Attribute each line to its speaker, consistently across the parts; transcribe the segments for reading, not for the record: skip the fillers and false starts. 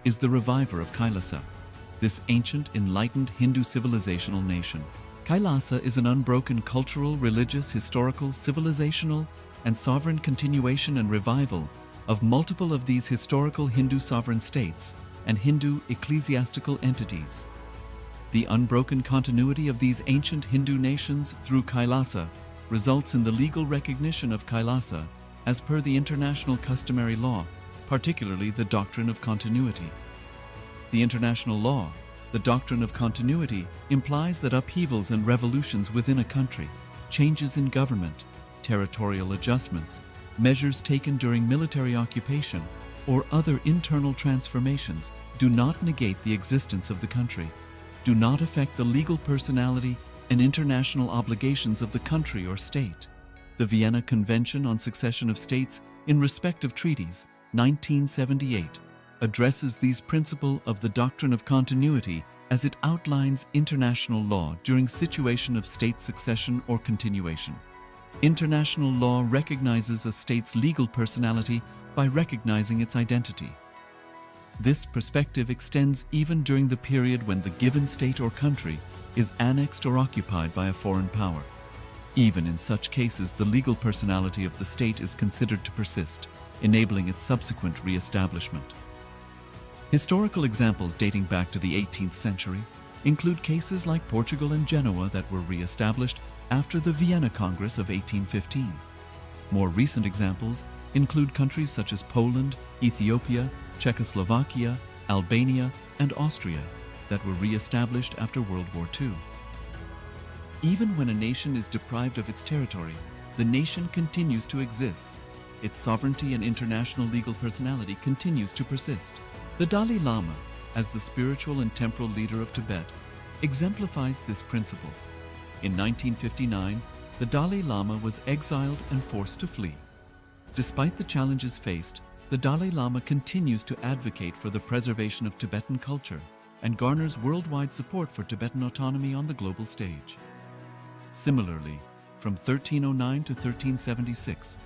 Speaker 1: is the reviver of KAILASA, this ancient, enlightened Hindu civilizational nation. KAILASA is an unbroken cultural, religious, historical, civilizational, and sovereign continuation and revival of multiple of these historical Hindu sovereign states and Hindu ecclesiastical entities. The unbroken continuity of these ancient Hindu nations through KAILASA results in the legal recognition of KAILASA as per the international customary law, particularly the doctrine of continuity. The international law, the doctrine of continuity, implies that upheavals and revolutions within a country, changes in government, territorial adjustments, measures taken during military occupation, or other internal transformations do not negate the existence of the country, do not affect the legal personality and international obligations of the country or state. The Vienna Convention on Succession of States in Respect of Treaties, 1978, addresses these principles of the doctrine of continuity as it outlines international law during situation of state succession or continuation. International law recognizes a state's legal personality by recognizing its identity. This perspective extends even during the period when the given state or country is annexed or occupied by a foreign power. Even in such cases, the legal personality of the state is considered to persist, enabling its subsequent re-establishment. Historical examples dating back to the 18th century include cases like Portugal and Genoa that were re-established after the Vienna Congress of 1815. More recent examples include countries such as Poland, Ethiopia, Czechoslovakia, Albania, and Austria that were re-established after World War II. Even when a nation is deprived of its territory, the nation continues to exist. Its sovereignty and international legal personality continues to persist. The Dalai Lama, as the spiritual and temporal leader of Tibet, exemplifies this principle. In 1959, the Dalai Lama was exiled and forced to flee. Despite the challenges faced, the Dalai Lama continues to advocate for the preservation of Tibetan culture and garners worldwide support for Tibetan autonomy on the global stage. Similarly, from 1309 to 1376,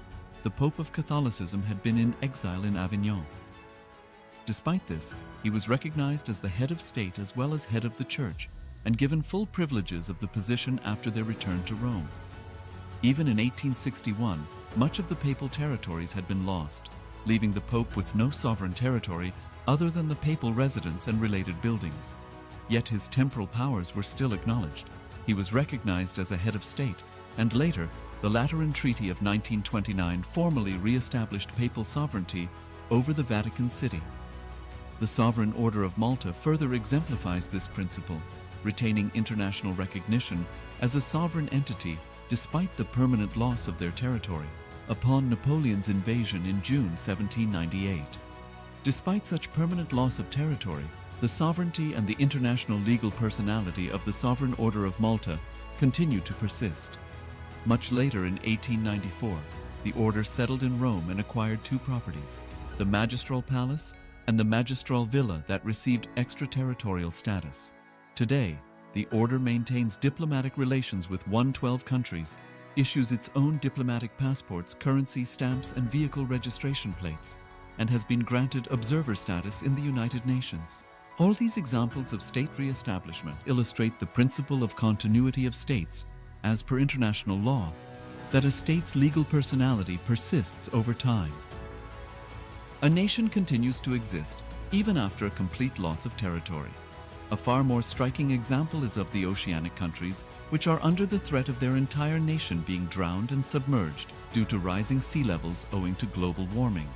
Speaker 1: the Pope of Catholicism had been in exile in Avignon. Despite this, he was recognized as the head of state as well as head of the church and given full privileges of the position after their return to Rome. Even in 1861, much of the papal territories had been lost, leaving the Pope with no sovereign territory other than the papal residence and related buildings. Yet his temporal powers were still acknowledged. He was recognized as a head of state, and later, the Lateran Treaty of 1929 formally re-established papal sovereignty over the Vatican City. The Sovereign Order of Malta further exemplifies this principle, retaining international recognition as a sovereign entity despite the permanent loss of their territory upon Napoleon's invasion in June 1798. Despite such permanent loss of territory, the sovereignty and the international legal personality of the Sovereign Order of Malta continue to persist. Much later in 1894, the order settled in Rome and acquired two properties, the Magistral Palace and the Magistral Villa that received extraterritorial status. Today, the order maintains diplomatic relations with 112 countries, issues its own diplomatic passports, currency, stamps, and vehicle registration plates, and has been granted observer status in the United Nations. All these examples of state re-establishment illustrate the principle of continuity of states, as per international law, that a state's legal personality persists over time. A nation continues to exist even after a complete loss of territory. A far more striking example is of the oceanic countries, which are under the threat of their entire nation being drowned and submerged due to rising sea levels owing to global warming.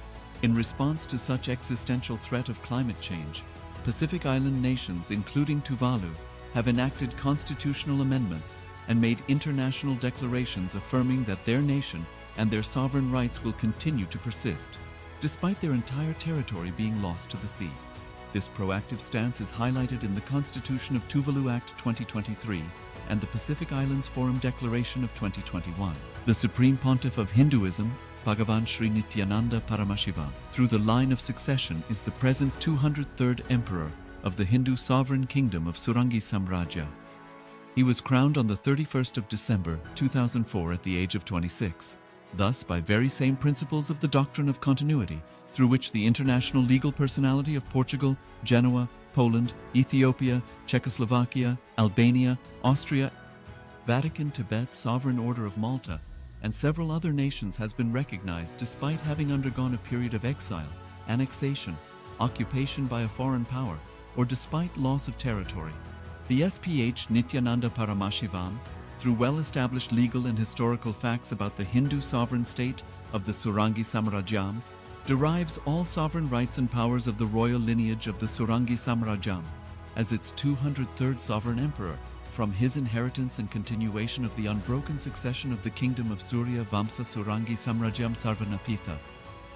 Speaker 1: In response to such existential threat of climate change, Pacific Island nations, including Tuvalu, have enacted constitutional amendments and made international declarations affirming that their nation and their sovereign rights will continue to persist, despite their entire territory being lost to the sea. This proactive stance is highlighted in the Constitution of Tuvalu Act 2023 and the Pacific Islands Forum Declaration of 2021. The Supreme Pontiff of Hinduism, Bhagavan Sri Nithyananda Paramashivoham, through the line of succession is the present 203rd Emperor of the Hindu Sovereign Kingdom of Surangi Samrajya. He was crowned on the 31st of December 2004 at the age of 26. Thus, by very same principles of the doctrine of continuity, through which the international legal personality of Portugal, Genoa, Poland, Ethiopia, Czechoslovakia, Albania, Austria, Vatican, Tibet, Sovereign Order of Malta, and several other nations has been recognized despite having undergone a period of exile, annexation, occupation by a foreign power, or despite loss of territory. The SPH Nithyananda Paramashivam, through well-established legal and historical facts about the Hindu sovereign state of the Surangi Samrajyam, derives all sovereign rights and powers of the royal lineage of the Surangi Samrajyam as its 203rd sovereign emperor, from his inheritance and continuation of the unbroken succession of the kingdom of Surya Vamsa Surangi Samrajyam Sarvanapitha.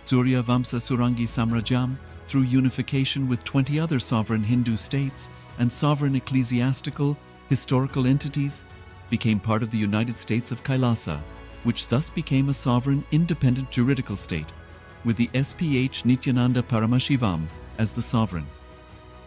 Speaker 1: Surya Vamsa Surangi Samrajyam, through unification with 20 other sovereign Hindu states and sovereign ecclesiastical, historical entities, became part of the United States of Kailasa, which thus became a sovereign, independent juridical state, with the SPH Nithyananda Paramashivam as the sovereign.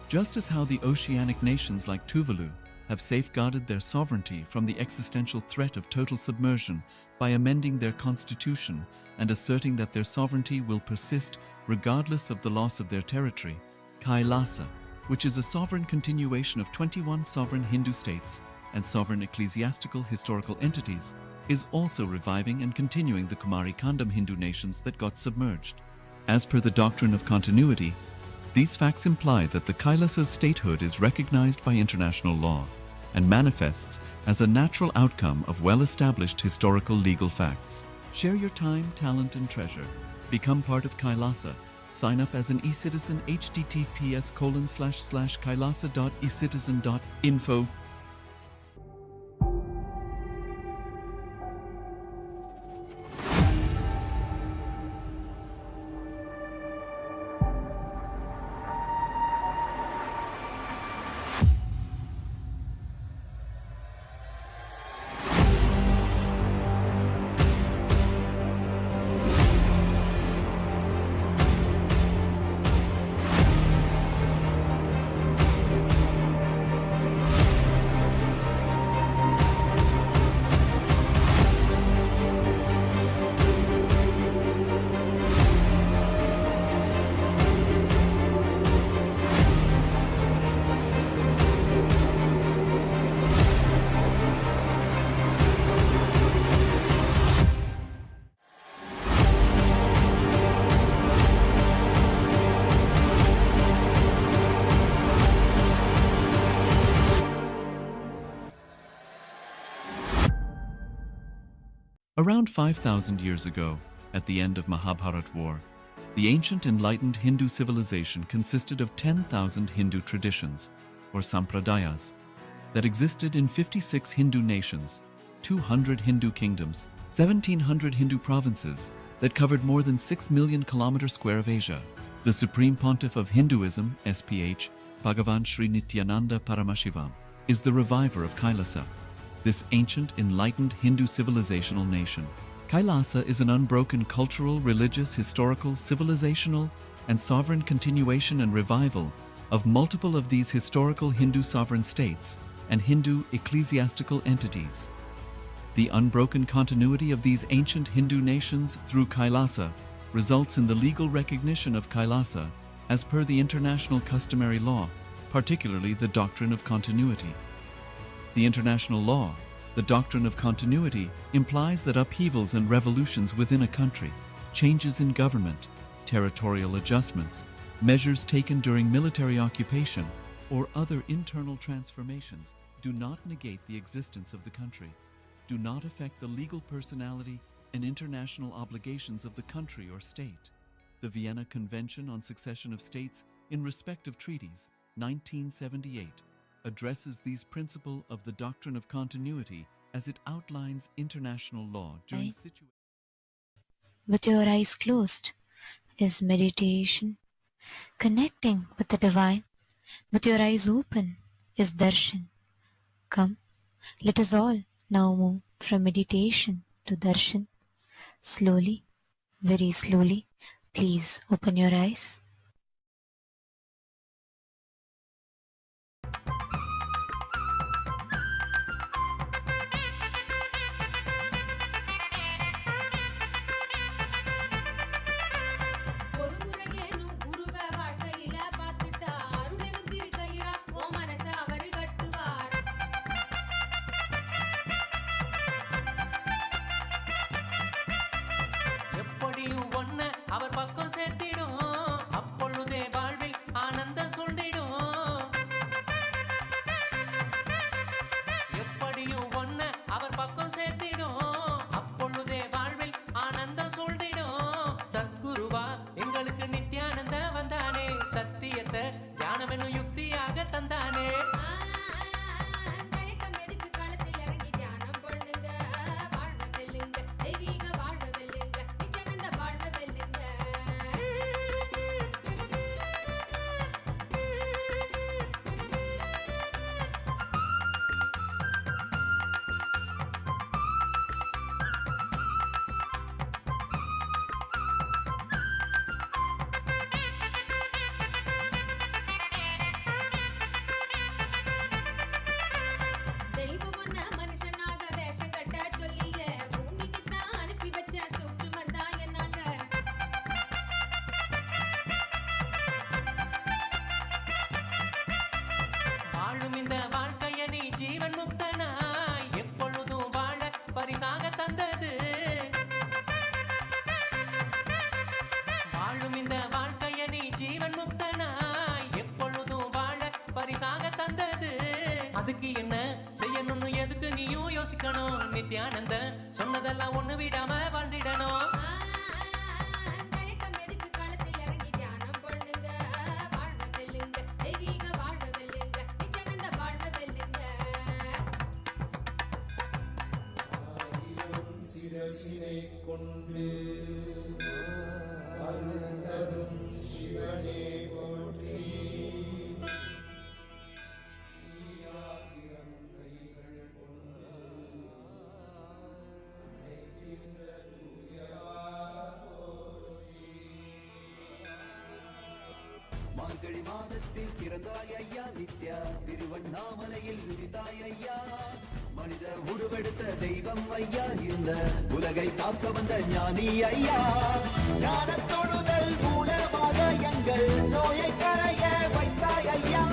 Speaker 1: Just as how the oceanic nations like Tuvalu have safeguarded their sovereignty from the existential threat of total submersion by amending their constitution and asserting that their sovereignty will persist regardless of the loss of their territory, KAILASA, which is a sovereign continuation of 21 sovereign Hindu states and sovereign ecclesiastical historical entities, is also reviving and continuing the Kumari Kandam Hindu nations that got submerged. As per the doctrine of continuity, these facts imply that the Kailasa's statehood is recognized by international law and manifests as a natural outcome of well-established historical legal facts. Share your time, talent, and treasure. Become part of Kailasa. Sign up as an e-citizen https://kailasa.ecitizen.info. Around 5,000 years ago, at the end of Mahabharat War, the ancient enlightened Hindu civilization consisted of 10,000 Hindu traditions, or sampradayas, that existed in 56 Hindu nations, 200 Hindu kingdoms, 1,700 Hindu provinces that covered more than 6 million kilometers square of Asia. The Supreme Pontiff of Hinduism, SPH, Bhagavan Sri Nithyananda Paramashivam, is the reviver of Kailasa, this ancient, enlightened Hindu civilizational nation. Kailasa is an unbroken cultural, religious, historical, civilizational, and sovereign continuation and revival of multiple of these historical Hindu sovereign states and Hindu ecclesiastical entities. The unbroken continuity of these ancient Hindu nations through Kailasa results in the legal recognition of Kailasa as per the international customary law, particularly the doctrine of continuity. The international law, the doctrine of continuity, implies that upheavals and revolutions within a country, changes in government, territorial adjustments, measures taken during military occupation, or other internal transformations do not negate the existence of the country, do not affect the legal personality and international obligations of the country or state. The Vienna Convention on Succession of States in respect of treaties, 1978, addresses these principles of the doctrine of continuity as it outlines international law during situations.
Speaker 2: With your eyes closed is meditation, connecting with the divine. With your eyes open is darshan. Come, let us all now move from meditation to darshan. Slowly, very slowly, please open your eyes.
Speaker 3: ஞானத்தை ஞானமெனும் யுக்தியாக தந்தானே. அதுக்கு என்ன செய்யணும்னு எதுக்கு நீயும் யோசிக்கணும். நித்யானந்த சொன்னதெல்லாம் ஒண்ணு விடாம வாழ்ந்திடணும்.
Speaker 4: சிரசினை கொண்டு அருந்தரும் சிவனே போற்றி.
Speaker 5: மார்கழி மாதத்தில் பிறந்தாய் ஐயா நித்யா, திருவண்ணாமலையில் உதித்தாய் ஐயா, மனித உருவெடுத்த தெய்வம் ஐயா, இந்த உலகை காக்க வந்த ஞானி ஐயா, ஞான தொடுதல் மூலமாக எங்கள் நோயை கரைய வைத்தாய் ஐயா,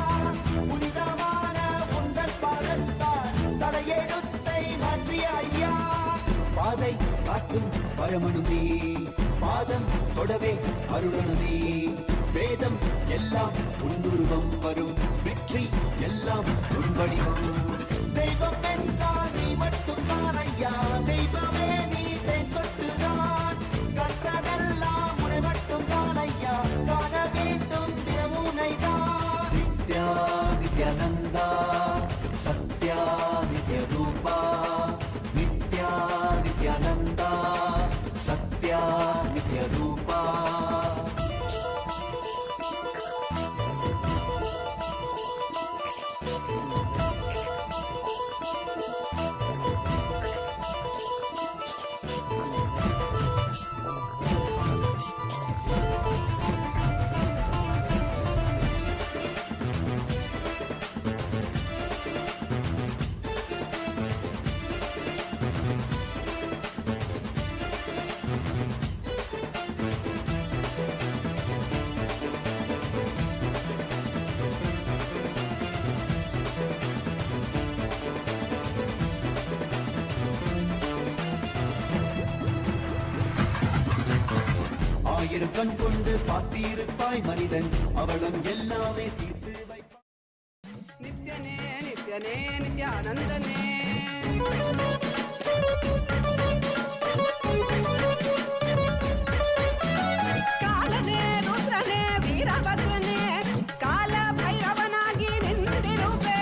Speaker 5: புனிதமான உந்தன் பாதத்தால் தலையெழுத்தை மாற்றிய ஐயா, பாதை காட்டும் பழமனும் நீ, பாதம் தொடவே அருளனு நீ, வேதம் எல்லாம் உன்னுருவம் வரும், வெற்றி எல்லாம் உன்வடிவம், தெய்வம் என்றால் நீ மட்டும் தான் ஐயா, தெய்வமே நீ தேன் சொட்டுதான், கற்றதெல்லாம் உனை மட்டும் தான் ஐயா, காண வேண்டும் தினமுனைதான். நித்யா நித்யானந்தா சத்யா நித்ய ரூபா, நித்யா நித்யானந்தா சத்யா நித்ய ரூபா. ஆயிரம் கண் கொண்டு பார்த்திருப்பாய் மனிதன், அவளும் எல்லாமே தீர்த்து வைப்பாய்.
Speaker 6: நித்யனே நித்யனே நித்யானந்தனே, காலனே ருத்ரனே வீரபத்ரனே, கால பைரவனாகி நின்றிருப்பே,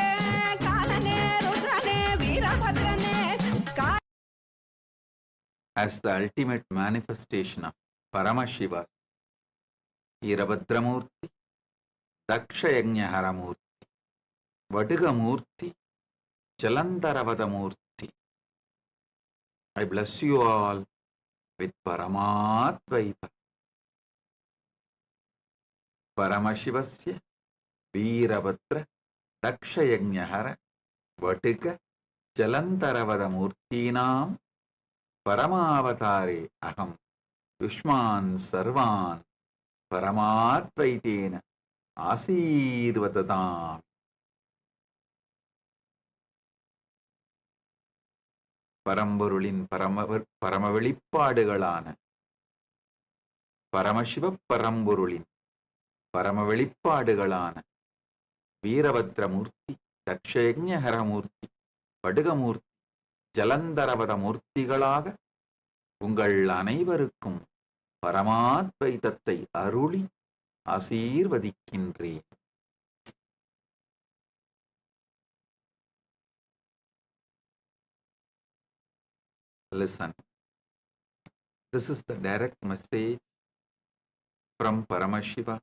Speaker 6: காலனே ருத்ரனே வீரபத்ரனே.
Speaker 7: As the ultimate manifestation of Paramashiva, Virabhadramurti, Dakshayagnaharamurti, Vadigamurti, Jalandaravadamurti, I bless you all with Paramatvaita. Paramashivasya, Virabhadra, Dakshayagnahara, Vadiga, Jalandaravadamurtinam, Paramavatare aham. Yushman sarvan paramatvaitena ஆசீர்வததாம். பரம்பொருளின் பரம வெளிப்பாடுகளான பரமசிவ பரம்பொருளின் பரம வெளிப்பாடுகளான வீரபத்ரமூர்த்தி, தக்ஷயஜ்ஞஹரமூர்த்தி, படுகமூர்த்தி, ஜலந்தரவத மூர்த்திகளாக உங்கள் அனைவருக்கும் பரமாத்வைதத்தை அருளி ஆசீர்வதிக்கின்றேன். listen. This is the direct message from Paramashiva,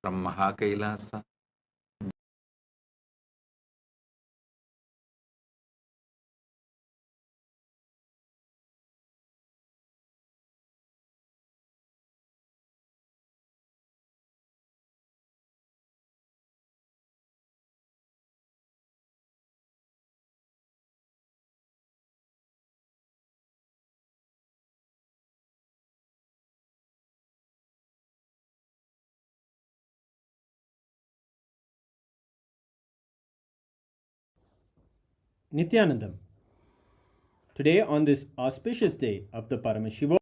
Speaker 7: from KAILASA.
Speaker 8: Nithyanandam. Today, on this auspicious day of the Paramashivoham,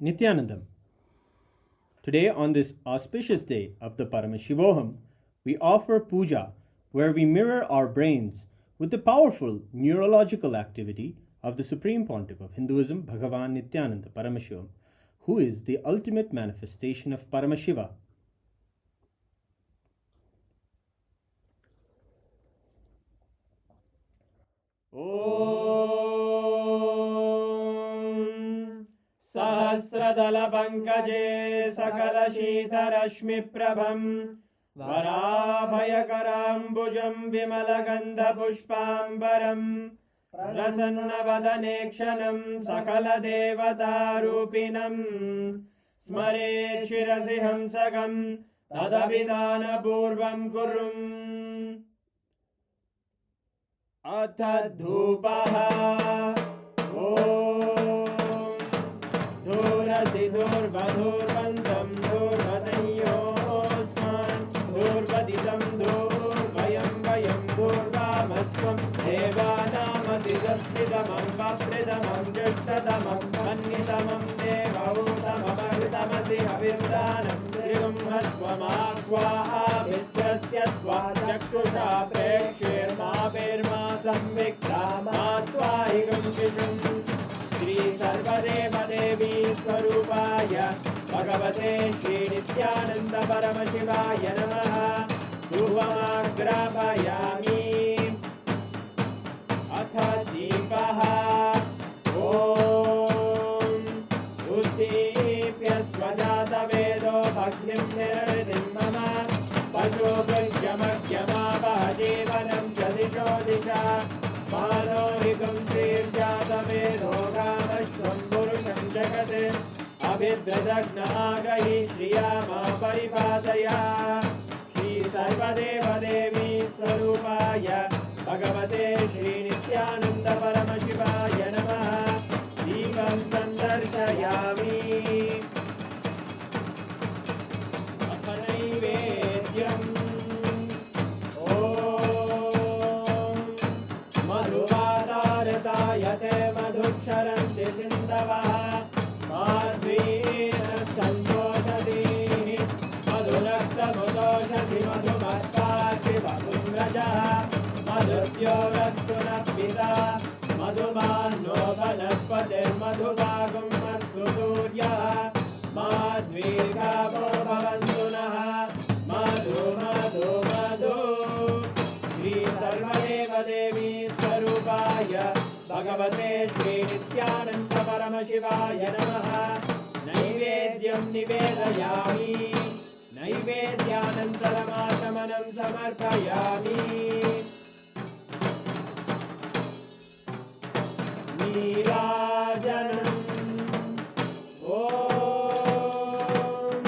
Speaker 8: Nithyanandam. Today, on this auspicious day of the Paramashivoham, we offer puja where we mirror our brains with the powerful neurological activity of the Supreme Pontiff of Hinduism, Bhagavan Nithyananda Paramashivam, who is the ultimate manifestation of Paramashiva. Om Sahasradala Pankaje Sakala Shita Rashmi Prabham Varabhayakarambujam Vimalagandha Pushpambaram Prasanna Vadanekshanam Sakala Devata Rupinam Smare Shirasi Hamsagam Tadavidana Purvam Kurum Atadhupaha Om Dhurasi Dhurvadhurvantam Dhurvatayosman Dhurvaditam Dhurvayam Vayam Dhurvamasvam Devanamasidaspidamam Vapridamam Jushtadamam Mannitamam Devautamamagritamasi Havirdanam Trigum Hasvamakvaha Vitrasya Svajakshusha Prekshirma Virma Samvikramatvaigam Vishum Shri Sarvadeva Devi Swarupaya Bhagavate Shri Nithyananda Paramashivaya Namaha Dhuvamagrapayami Atha Deepaha Om Uddipya Svajata Vedo Bhagnim Niraridim Mama Pasho Bhajyamagyama Bhajivanam Jadisho Disha Manohikam Tirjata Vedo Gamashvam Purusham Jagate Abhidradagnaagahi Shriyama Paripadaya Shri Sarvadeva Devi Swarupaya Bhagavate Shri Nithyananda Paramashivaya Namaha Deepam Sandarshayami Athanaivedyam Om Madhuvadartayate Madhuksharanti Sindavaha Madhvina Santoshati Madhulakta Mudoshati Madhumatpati Vadumrajaha Madhuryorasunapita Madhumano Vanaspate Madhubagum Astu Suryaha Madhvirgavo Bhavantunaha Madhu Madhu Madhu Shri Sarvadeva Devi Swarupaya Bhagavate Shri Nithyananda Paramashivaya Namaha Naivedyam Nivedayami Naivedyanantaramashamanam Samarpayami Neerajanam Om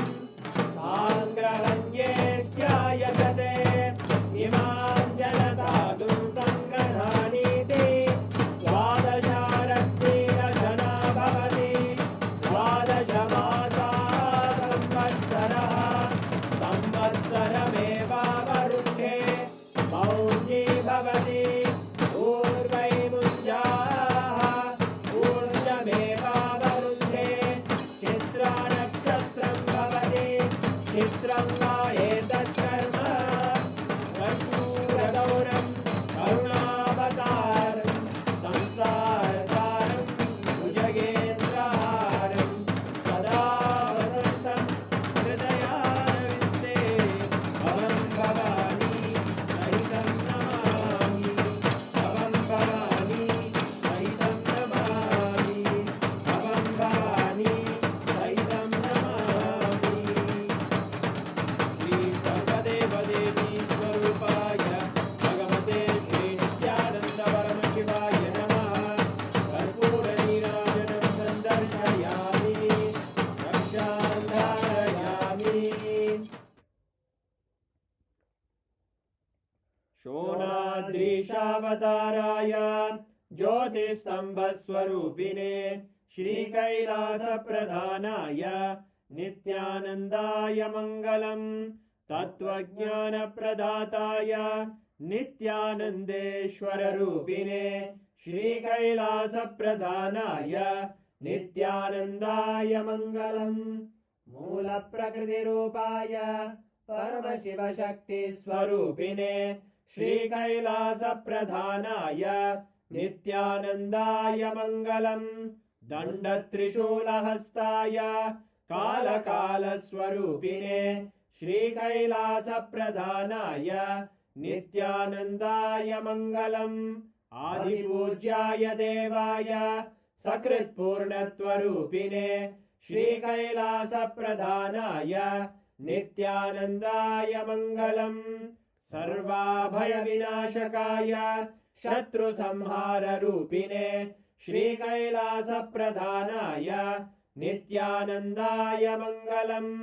Speaker 8: Sangrahanyesthayajate Imam Janatadum Sangrananiti Dvadasharaktina Jana Bhavati Dvadashamasa Samvatsaraha Samvatsarameva Varunhe Maunji Bhavati Urvai Munjaha जगदीशावताराय ज्योतिस्तंभस्वरूपिणे श्रीकैलासप्रधानाय नित्यानन्दाय मङ्गलम् तत्त्वज्ञानप्रदाताय नित्यानन्देश्वररूपिणे श्रीकैलासप्रधानाय नित्यानन्दाय मङ्गलम् मूलप्रकृतिरूपाय परमशिवशक्तिस्वरूपिणे श्रीकैलासप्रधानाय नित्यानन्दाय मङ्गलम् दण्डत्रिशूलहस्ताय कालकालस्वरूपिणे श्रीकैलासप्रधानाय नित्यानन्दाय मङ्गलम् आदिपूज्याय देवाय सकृत्पूर्णत्वरूपिणे श्रीकैलासप्रधानाय नित्यानन्दाय मङ्गलम् सर्वाभयविनाशकाय शत्रुसंहाररूपिणे श्रीकैलासप्रधानाय नित्यानन्दाय मङ्गलम्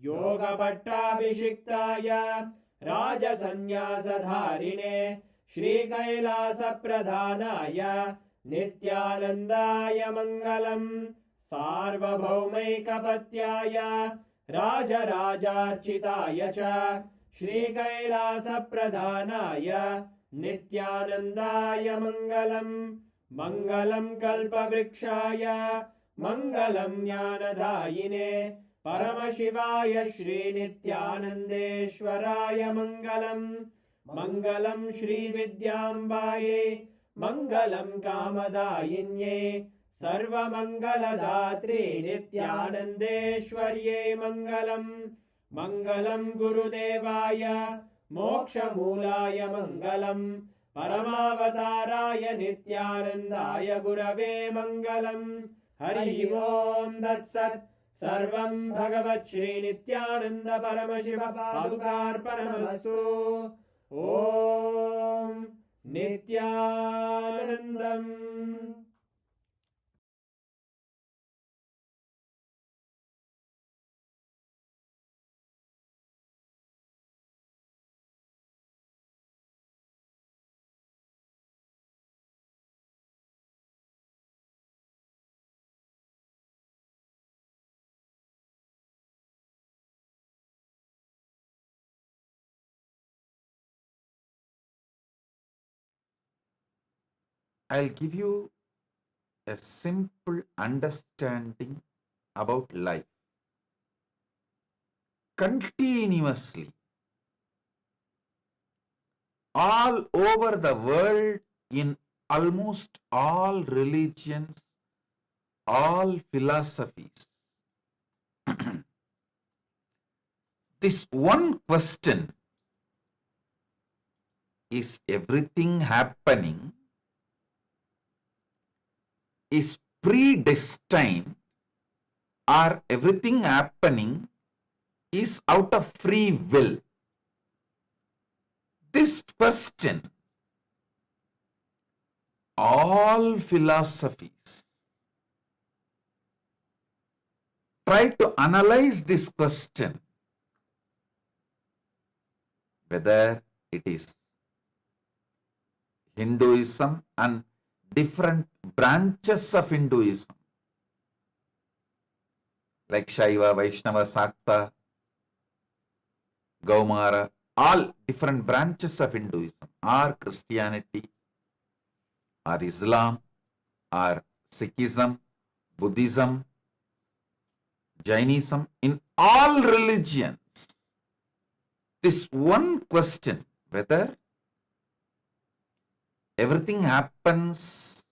Speaker 8: योगपट्टाभिषिक्ताय राजसन्न्यासधारिणे श्रीकैलासप्रधानाय नित्यानन्दाय मङ्गलम् सार्वभौमैकपत्याय राजराजार्चिताय च श्रीकैलासप्रधानाय नित्यानन्दाय मङ्गलम् मङ्गलम् कल्पवृक्षाय मङ्गलम् ज्ञानदायिने परमशिवाय श्रीनित्यानन्देश्वराय मङ्गलम् मङ्गलम् श्रीविद्याम्बायै मङ्गलम् कामदायिन्यै सर्वमङ्गलदात्रे नित्यानन्देश्वर्यै मङ्गलम् मङ्गलम् गुरुदेवाय मोक्षमूलाय मङ्गलम् परमावताराय नित्यानन्दाय गुरवे मङ्गलम् हरि ओम् तत्सत् सर्वम् भगवत् श्रीनित्यानन्द परमशिव पादुकार्पणमस्तु ॐ नित्यानन्दम्
Speaker 7: I'll give you a simple understanding about life. Continuously, all over the world, in almost all religions, all philosophies, this one question is everything happening is predestined, or everything happening is out of free will? This question, all philosophies try to analyze this question, whether it is Hinduism and different branches of Hinduism, like Shaiva, Vaishnava, Sakta, Gaumara, all different branches of Hinduism, or Christianity, or Islam, or Sikhism, Buddhism, Jainism, in all religions, this one question, whether everything happens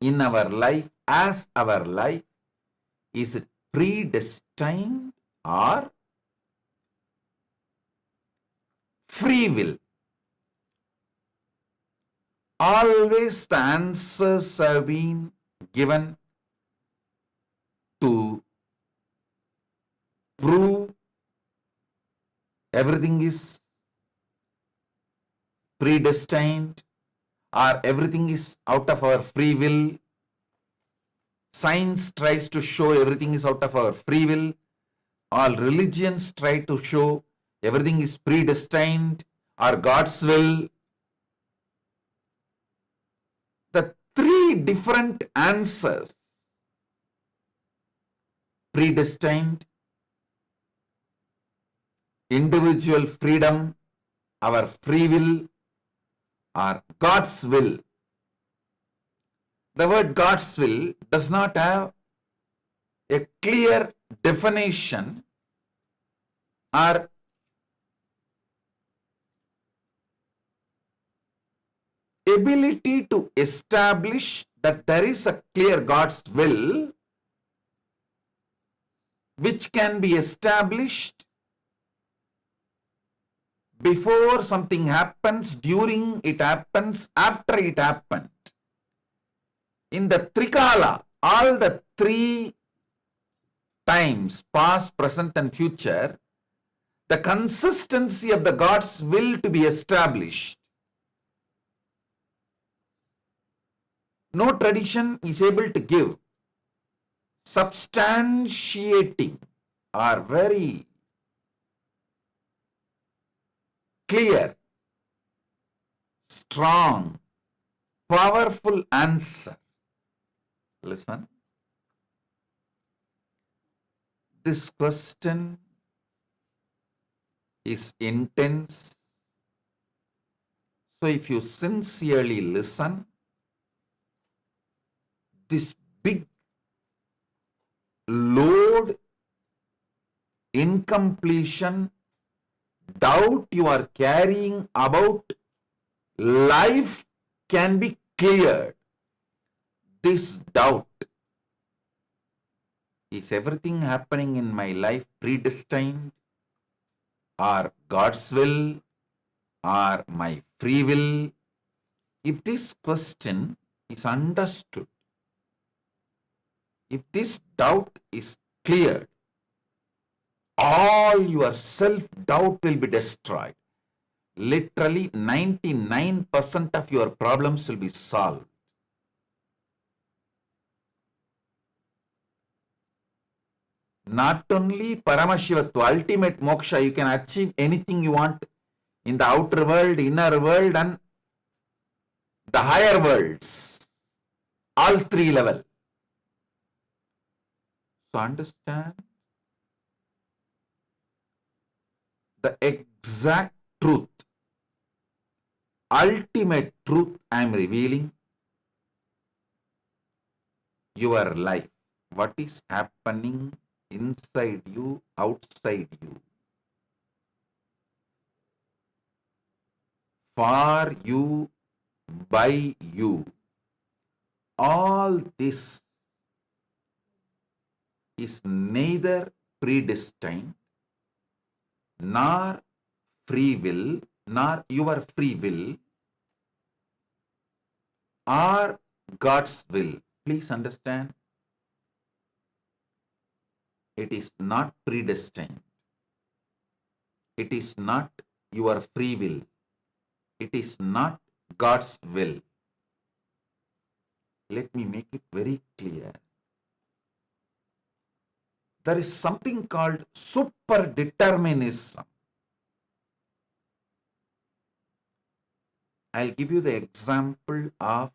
Speaker 7: in our life as our life, is it predestined or free will? Always the answers have been given to prove everything is predestined or everything is out of our free will. Science tries to show everything is out of our free will. All religions try to show everything is predestined or God's will. three different answers: predestined, individual freedom, our free will, or God's will. The word God's will does not have a clear definition or ability to establish that there is a clear God's will which can be established before something happens, during it happens, after it happened. In the Trikala, all the three times, past, present and future, the consistency of the God's will to be established, no tradition is able to give, substantiating or very clear, strong, powerful answer. Listen. This question is intense. So if you sincerely listen, this big load, incompletion, doubt you are carrying about life can be cleared. This doubt, is everything happening in my life predestined, or God's will, or my free will? If this question is understood, if this doubt is cleared, all your self-doubt will be destroyed. Literally 99% of your problems will be solved. Not only Paramashiva, ultimate moksha, you can achieve anything you want in the outer world, inner world and the higher worlds. All three levels. So understand the exact truth, ultimate truth I am revealing. Your life, what is happening inside you, outside you, for you, by you, all this is neither predestined, nor free will, nor your free will, or God's will. Please understand, it is not predestined. It is not your free will. It is not God's will. Let me make it very clear. There is something called super-determinism. I'll give you the example of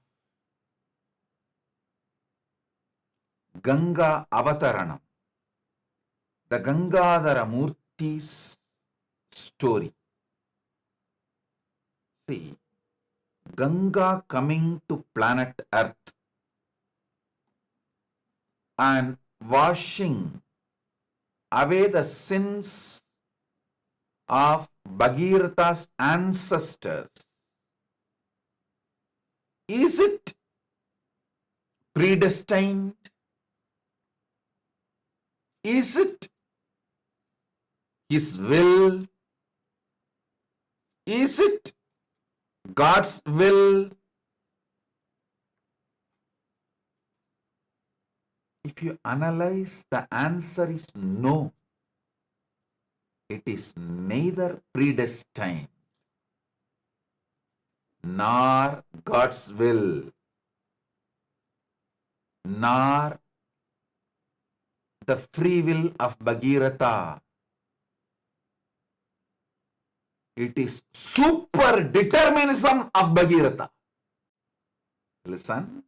Speaker 7: Ganga Avataranam, the Gangadhara Murthy's story. See, Ganga coming to planet Earth and washing away the sins of Bhagiratha'S ancestors. Is it predestined? Is it His will? Is it God's will? If you analyze, the answer is no. It is neither predestined nor God's will, nor the free will of Bhagiratha. It is super determinism of Bhagiratha. Listen.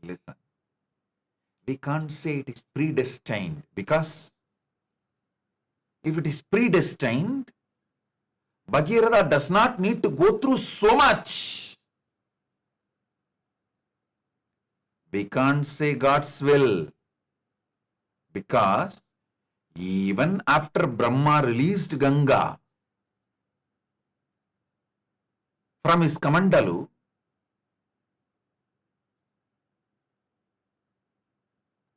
Speaker 7: Listen. We can't say it is predestined, because if it is predestined, Bhagiratha does not need to go through so much. We can't say God's will, because even after Brahma released Ganga from his Kamandalu,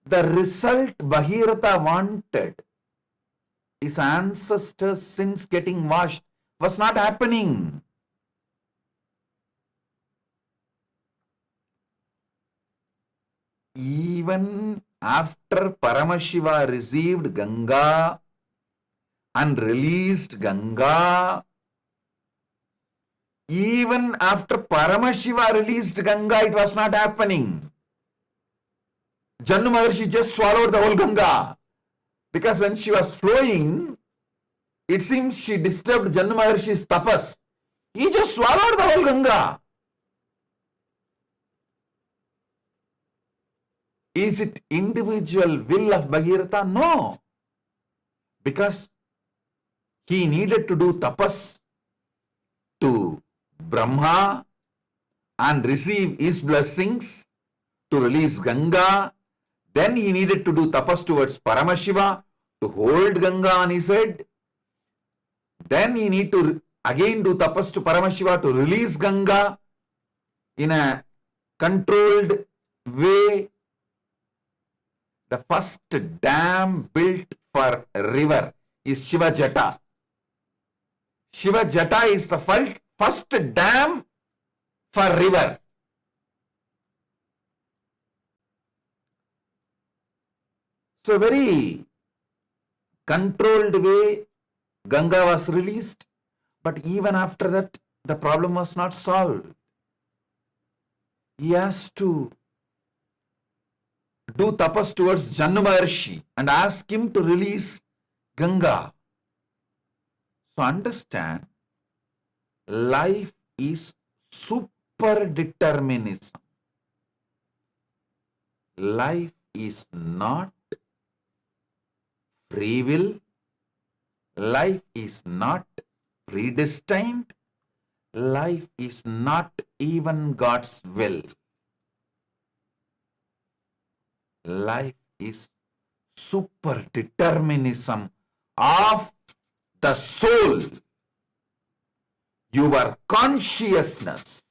Speaker 7: the result Bhagiratha wanted, his ancestors' sins getting washed, was not happening. Even after Paramashiva received Ganga and released Ganga, even after Paramashiva released Ganga, it was not happening. Jannu Maharshi just swallowed the whole Ganga, because when she was flowing, it seems she disturbed Jannu Maharshi's tapas. He just swallowed the whole Ganga. Is it individual will of Bhagiratha? No. Because he needed to do tapas to Brahma and receive his blessings to release Ganga. Then he needed to do tapas towards Paramashiva to hold Ganga on his head. Then he need to again do tapas to Paramashiva to release Ganga in a controlled way. The first dam built for a river is Shiva Jata. Shiva Jata is the first dam for river. So very controlled way Ganga was released, but even after that the problem was not solved. He has to do tapas towards Jannu Maharshi and ask him to release Ganga. So understand, life is super-determinism. Life is not free will. Life is not predestined. Life is not even God's will. Life is super-determinism of the soul, your consciousness.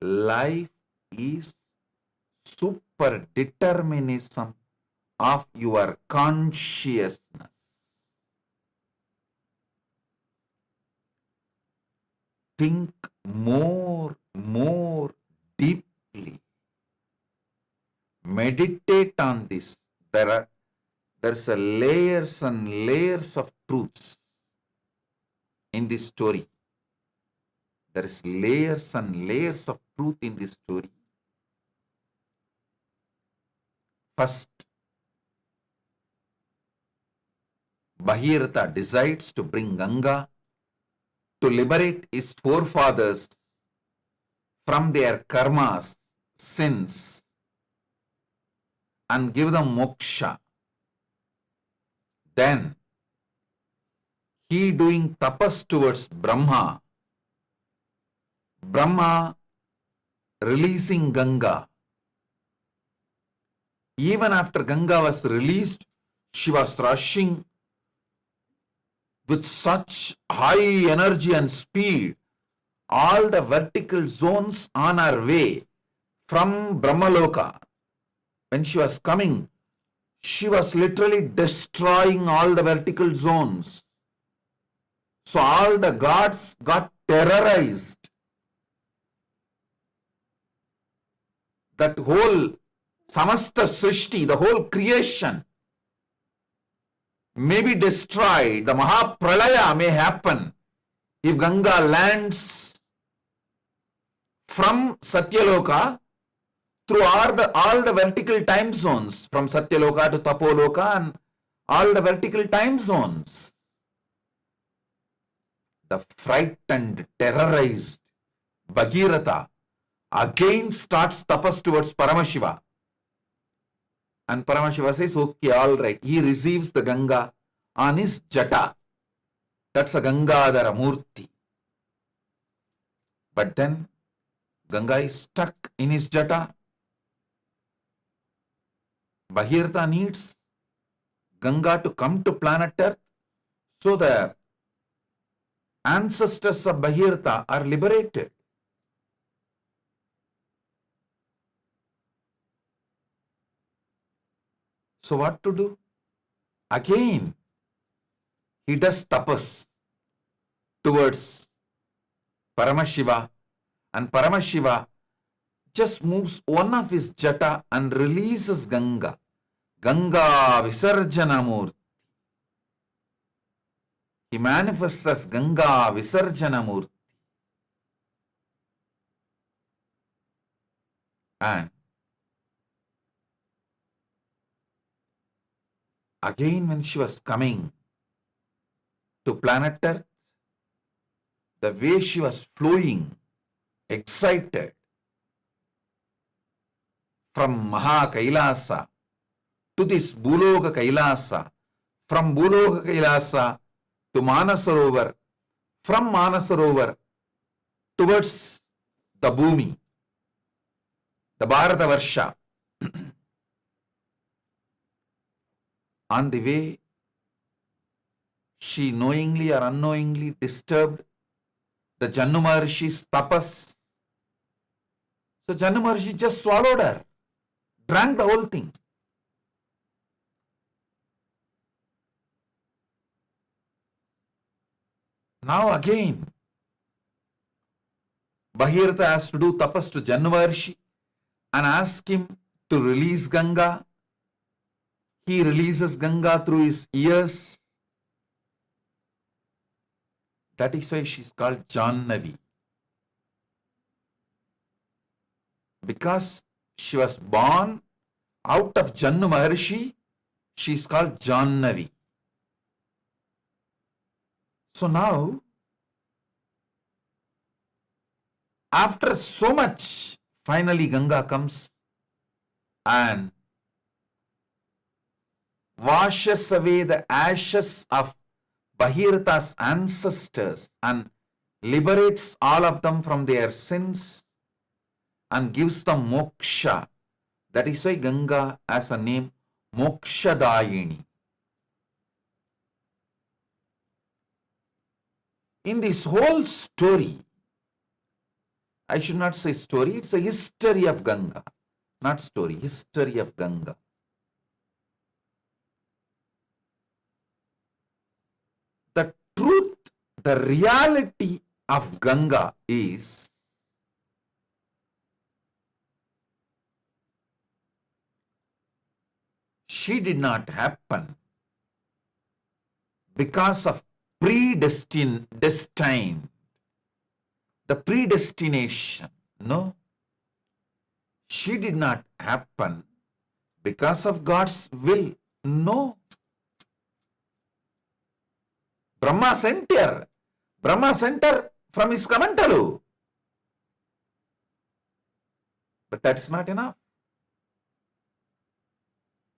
Speaker 7: Life is super-determinism of your consciousness. Think more deeply. Meditate on this. There's a layers and layers of truths in this story. There is layers and layers of truth in this story. First, Bhagiratha decides to bring Ganga to liberate his forefathers from their karmas, sins, and give them moksha. Then, he doing tapas towards Brahma, Brahma releasing Ganga. Even after Ganga was released, she was rushing with such high energy and speed. All the vertical zones on her way from Brahmaloka, when she was coming, she was literally destroying all the vertical zones. So all the gods got terrorized. That whole Samasta Srishti, the whole creation, may be destroyed. The Mahapralaya may happen if Ganga lands from Satyaloka through all the vertical time zones, from Satyaloka to Tapoloka and all the vertical time zones. The frightened, terrorized Bhagiratha again starts tapas towards Paramashiva. And Paramashiva says, okay, all right. He receives the Ganga on his jata. That's a Gangadhara Murthy. But then Ganga is stuck in his jata. Bhagiratha needs Ganga to come to planet Earth. So the ancestors of Bhagiratha are liberated. So what to do? Again, he does tapas towards Paramashiva, and Paramashiva just moves one of his jata and releases Ganga. Ganga Visarjana Murthy. He manifests as Ganga Visarjana Murthy. And again, when she was coming to planet Earth, the way she was flowing, excited, from Maha Kailasa to this Bhuloka Kailasa, from Bhuloka Kailasa to Manasarovar, from Manasarovar towards the Bhumi, the Bharata Varsha. On the way, she knowingly or unknowingly disturbed the Jannu Maharishi's tapas. So Jannu Maharishi just swallowed her, drank the whole thing. Now again, Bhagiratha has to do tapas to Jannu Maharishi and ask him to release Ganga. He releases Ganga through his ears. That is why she is called Jannavi. Because she was born out of Jannu Maharishi, she is called Jannavi. So now, after so much, finally Ganga comes and washes away the ashes of Bhagiratha's ancestors and liberates all of them from their sins and gives them moksha. That is why Ganga has a name Mokshadayini. In this whole story, I should not say story, it's a history of Ganga, not story, history of Ganga. The truth, the reality of Ganga is she did not happen because of predestined, the predestination. No, she did not happen because of God's will. No. Brahma sent her. Brahma sent her from his Kamantalu. But that is not enough.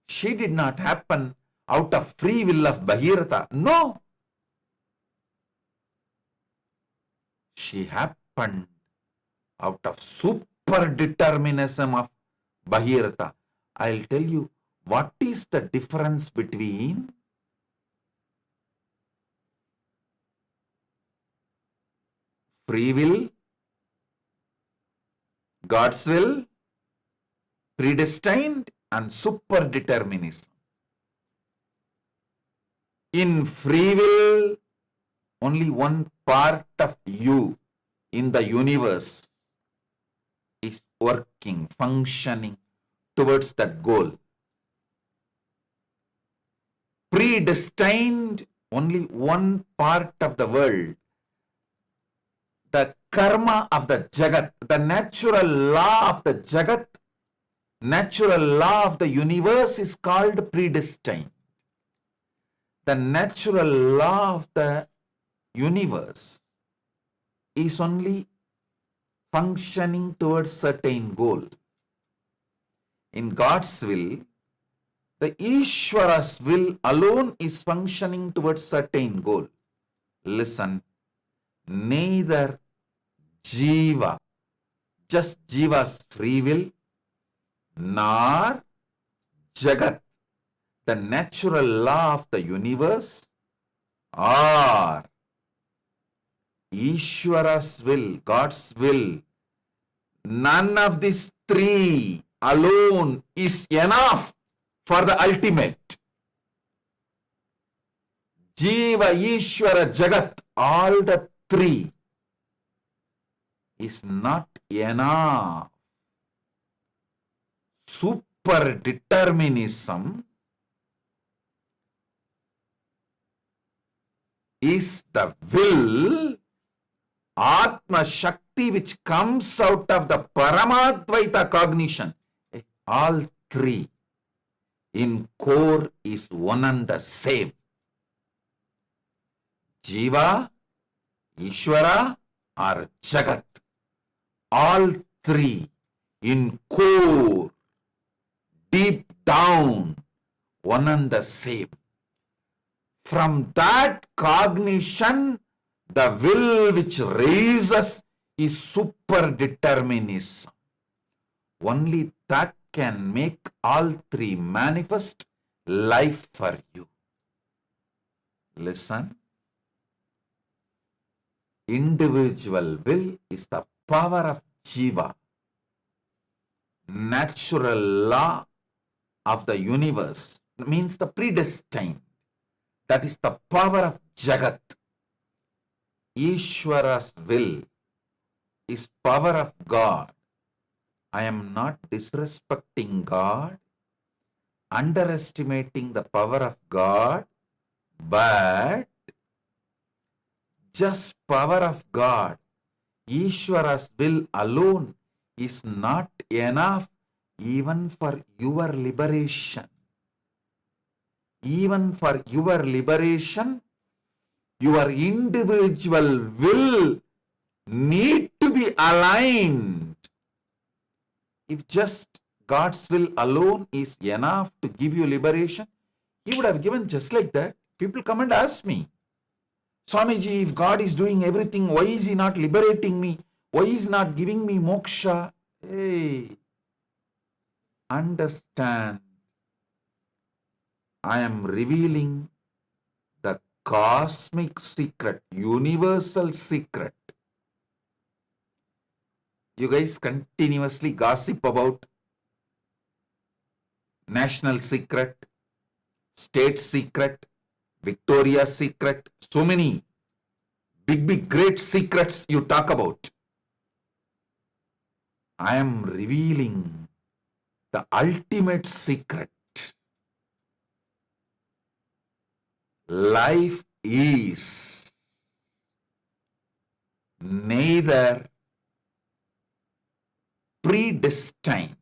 Speaker 7: She did not happen out of free will of Bhagiratha. No. She happened out of superdeterminism of Bhagiratha. I'll tell you what is the difference between free will, God's will, predestined, and superdeterminism. In free will, only one part of you in the universe is working, functioning towards that goal. Predestined, only one part of the world, the karma of the Jagat, the natural law of the Jagat, natural law of the universe is called predestined. the natural law of the universe is only functioning towards certain goal. In God's will, the Ishvara's will alone is functioning towards certain goal. Listen, neither Jiva, just Jiva's free will, nor Jagat, the natural law of the universe, or Ishvara's will, God's will, none of these three alone is enough for the ultimate. Jiva, Ishvara, Jagat, all the three is not enough. Super-determinism is the will, Atma Shakti, which comes out of the Paramadvaita cognition. All three in core is one and the same. Jiva, Ishvara or Jagat. All three in core, deep down, one and the same. From that cognition, the will which raises is super-determinism. Only that can make all three manifest life for you. Listen. Individual will is the power of Jiva, natural law of the universe, means the predestined. That is the power of Jagat. Ishvara's will is power of God. I am not disrespecting God, underestimating the power of God, but just power of God, Ishvara's will alone is not enough even for your liberation. Even for your liberation, your individual will need to be aligned. If just God's will alone is enough to give you liberation, He would have given just like that. People come and ask me, Swamiji, if God is doing everything, why is He not liberating me? Why is He not giving me moksha? Hey, understand. I am revealing the cosmic secret, universal secret. You guys continuously gossip about national secret, state secret, Victoria's secret, so many big great secrets you talk about. I am revealing the ultimate secret. Life is neither predestined.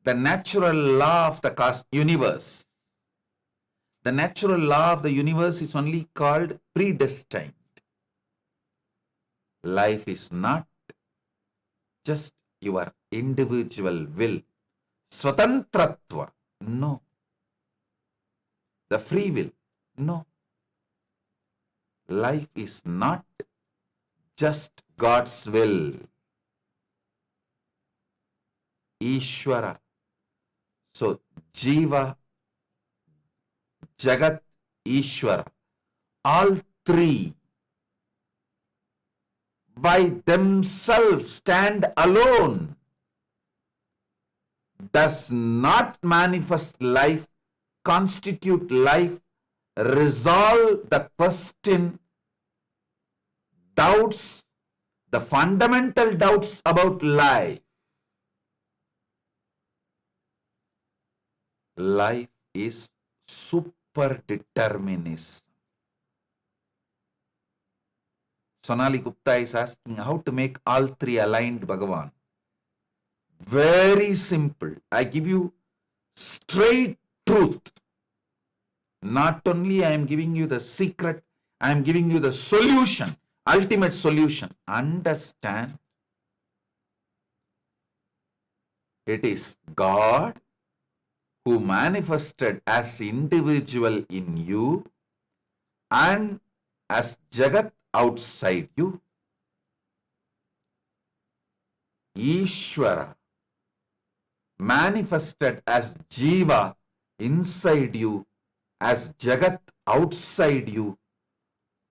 Speaker 7: The natural law of the universe. The natural law of the universe is only called predestined. Life is not just your individual will. Swatantratva. No. The free will. No. Life is not just God's will. Ishvara. So, Jiva, Jagat, Ishvara, all three by themselves stand alone, does not manifest life, constitute life, resolve the question, doubts, the fundamental doubts about life. Life is super-determinism. Sonali Gupta is asking how to make all three aligned, Bhagavan. Very simple. I give you straight truth. Not only I am giving you the secret, I am giving you the solution, ultimate solution. Understand? It is God who manifested as individual in you and as Jagat outside you. Ishvara manifested as Jiva inside you, as Jagat outside you.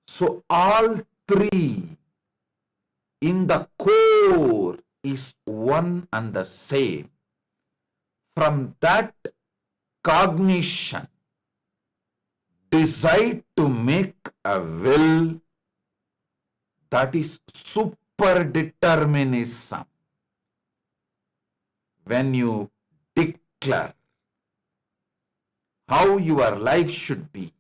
Speaker 7: So all three in the core is one and the same. From that cognition, decide to make a will, that is superdeterminism. When you declare how your life should be,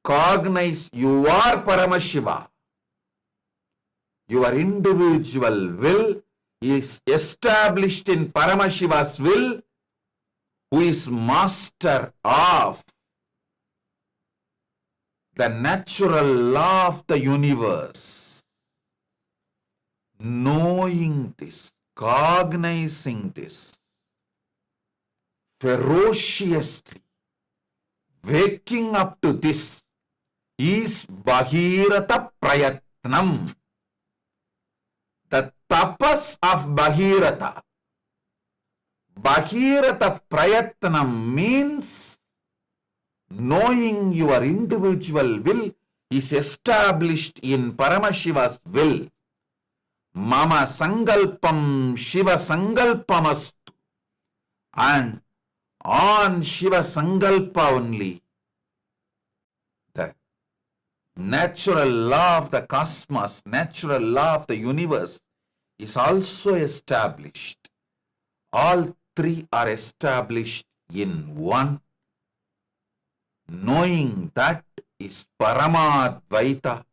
Speaker 7: cognize you are Paramashiva. Your individual will is established in Paramashiva's will, who is master of the natural law of the universe. Knowing this, cognizing this, ferociously waking up to this is Bhagiratha Prayatnam. The tapas of Bhagiratha. Bhagiratha Prayatnam means knowing your individual will is established in Paramashiva's will. Mama Sangalpam Shiva Sangalpamastu. And on Shiva Sangalpa only, the natural law of the cosmos, natural law of the universe is also established. All three are established in one. Knowing that is Paramadvaita.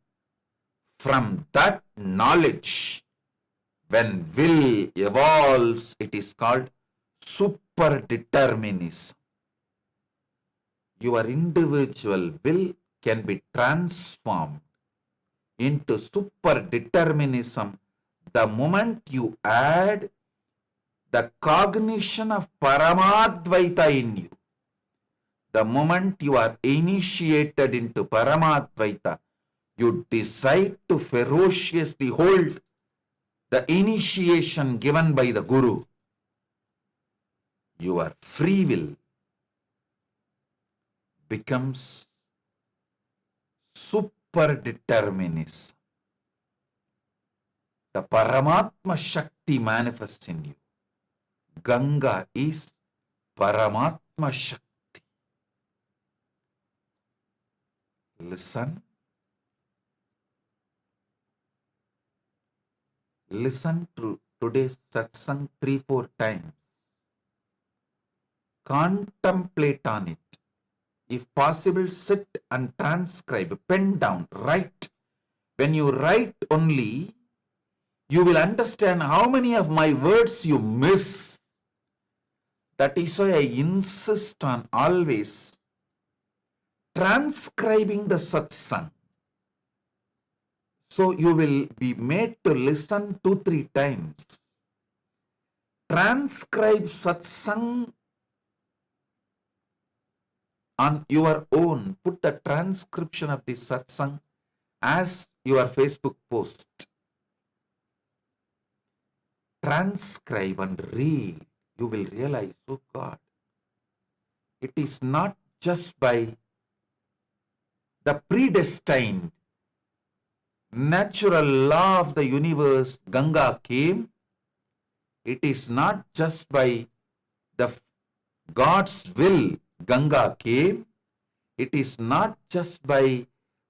Speaker 7: From that knowledge, when will evolves, it is called superdeterminism. Your individual will can be transformed into superdeterminism the moment you add the cognition of Paramadvaita in you. The moment you are initiated into Paramadvaita, you decide to ferociously hold the initiation given by the Guru. Your free will becomes superdeterminism. The Paramatma Shakti manifests in you. Ganga is Paramatma Shakti. Listen. Listen to today's satsang 3-4 times. Contemplate on it. If possible, sit and transcribe, pen down, write. When you write only, you will understand how many of my words you miss. That is why I insist on always transcribing the satsang. So you will be made to listen 2-3 times. Transcribe satsang on your own. Put the transcription of the satsang as your Facebook post. Transcribe and read. You will realize, oh God, it is not just by the predestined natural law of the universe Ganga came. It is not just by the God's will Ganga came. It is not just by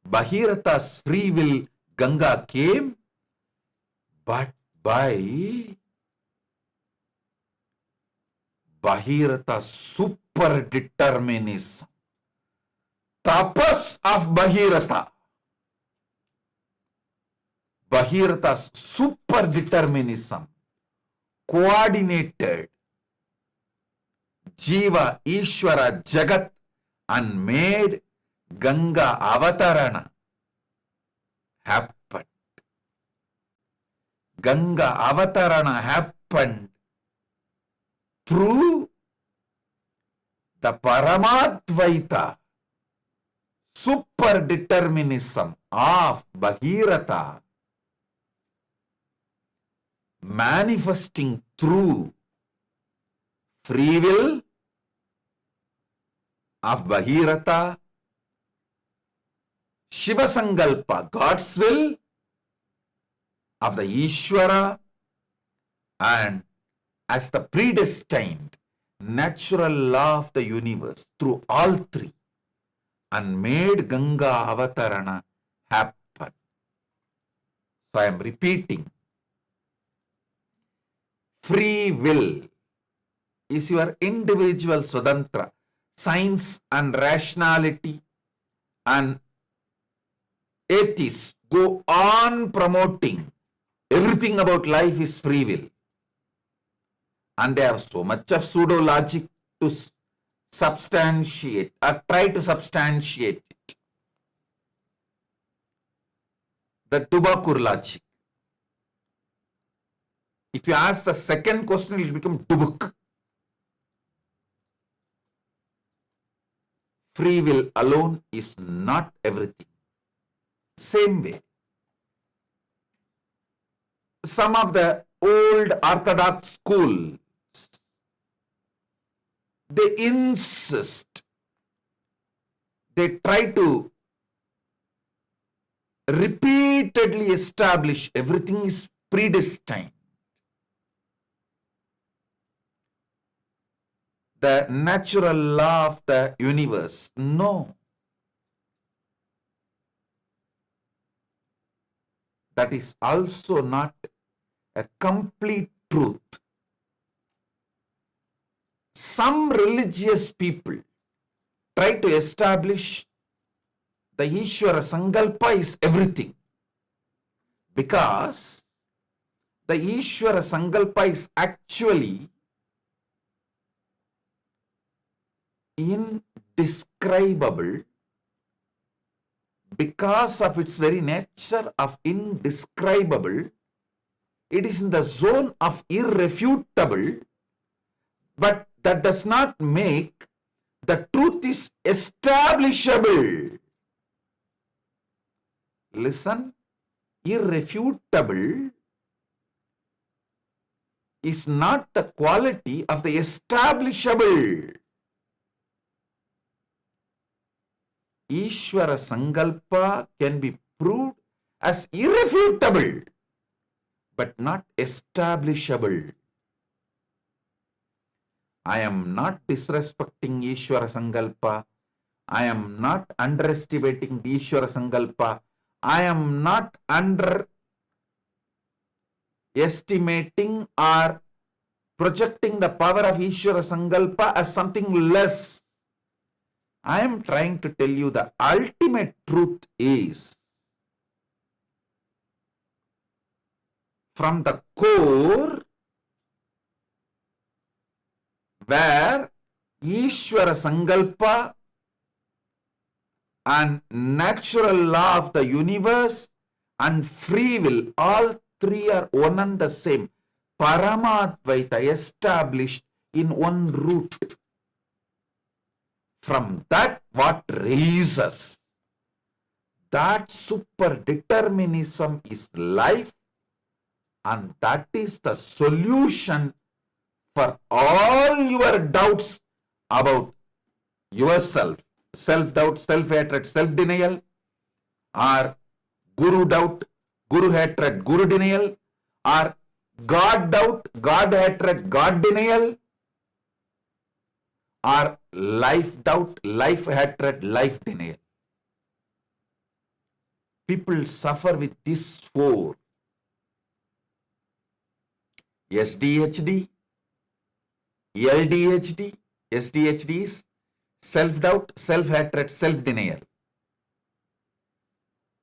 Speaker 7: Bhagiratha's free will Ganga came, but by Bhagiratha's superdeterminism. Tapas of Bhagiratha. Bhagiratha's superdeterminism coordinated Jiva, Ishvara, Jagat and made Ganga Avatarana happen. Ganga Avatarana happened through the Paramadvaita superdeterminism of Bhagiratha manifesting through free will of Bhagiratha, Shiva Sankalpa, God's will of the Ishvara, and as the predestined natural law of the universe through all three, and made Ganga Avatarana happen. So I am repeating. Free will is your individual Swatantra. Science and rationality and atheists go on promoting everything about life is free will. And they have so much of pseudo logic to substantiate or try to substantiate it. The Tubakur logic. If you ask the second question, it will become Tubuk. Free will alone is not everything. Same way, some of the old orthodox schools, they insist, they try to repeatedly establish everything is predestined. The natural law of the universe. No. That is also not a complete truth. Some religious people try to establish the Ishvara Sankalpa is everything, because the Ishvara Sankalpa is actually indescribable. Because of its very nature of indescribable, it is in the zone of irrefutable, but that does not make the truth is establishable. Listen, irrefutable is not the quality of the establishable. Ishvara Sankalpa can be proved as irrefutable, but not establishable. I am not disrespecting Ishvara Sankalpa. I am not underestimating the Ishvara Sankalpa. I am not underestimating or projecting the power of Ishvara Sankalpa as something less. I am trying to tell you the ultimate truth is, from the core, where Ishvara Sankalpa and natural law of the universe and free will, all three are one and the same. Paramadvaita established in one root. From that, what raises? That superdeterminism is life, and that is the solution for all your doubts about yourself. Self-doubt, self-hatred, self-denial, or guru doubt, guru hatred, guru denial, or God doubt, God hatred, God denial, or life doubt, life hatred, life denial. People suffer with these four. SDHD, LDHD. SDHD is self-doubt, self-hatred, self-denial.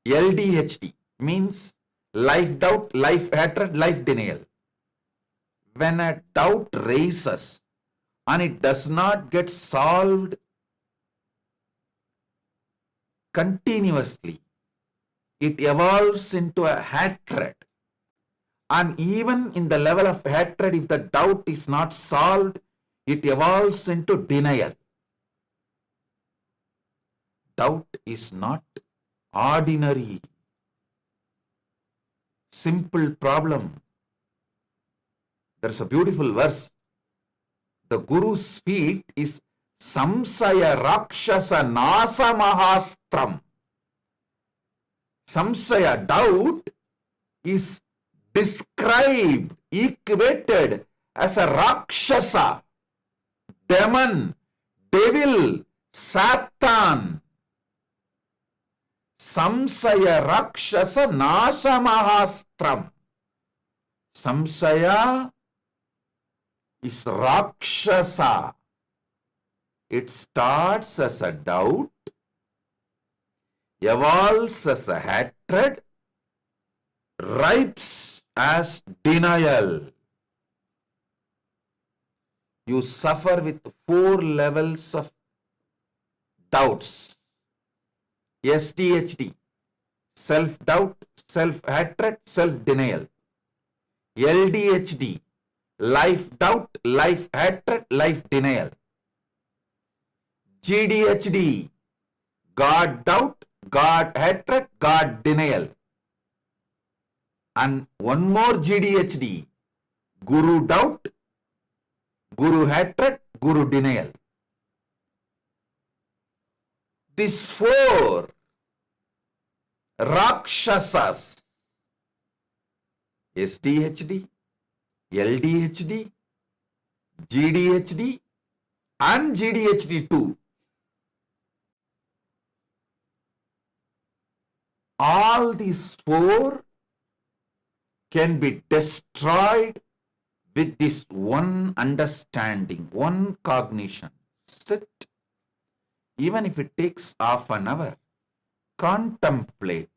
Speaker 7: LDHD means life doubt, life hatred, life denial. When a doubt raises and it does not get solved continuously, it evolves into a hatred. And even in the level of hatred, if the doubt is not solved, it evolves into denial. Doubt is not ordinary, simple problem. There's a beautiful verse. The Guru's feet is Samsaya Rakshasa Nasa Mahastram. Samsaya, doubt, is described, equated as a Rakshasa, demon, devil, Satan. Samsaya Rakshasa Nasa Mahastram. Samsaya is Rakshasa. It starts as a doubt, evolves as a hatred, ripes as denial. You suffer with 4 levels of doubts. SDHD, self-doubt, self-hatred, self-denial. LDHD, life-doubt, life-hatred, life-denial. GDHD, God-doubt, God-hatred, God-denial. And one more GDHD, Guru-doubt, Guru-hatred, Guru-denial. These 4 Rakshasas, SDHD, LDHD, GDHD, and GDHD too, all these 4 can be destroyed with this one understanding, one cognition. Sit, even if it takes half an hour, contemplate.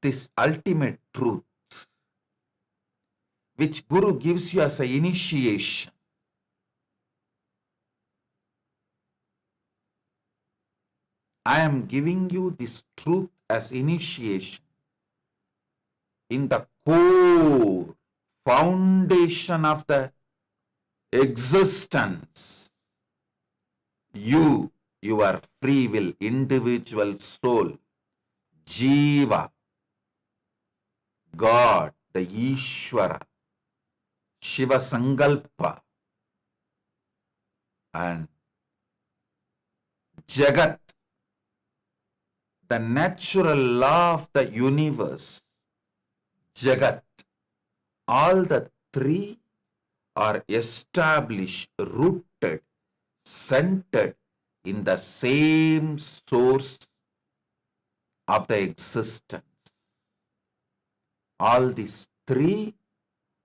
Speaker 7: This ultimate truth, which Guru gives you as an initiation. I am giving you this truth as initiation. In the core foundation of the existence, you, your free will, individual soul, Jiva, God, the Ishvara, Shiva Sankalpa, and Jagat, the natural law of the universe, Jagat, all the 3 are established, rooted, centered in the same source of the existence. All these 3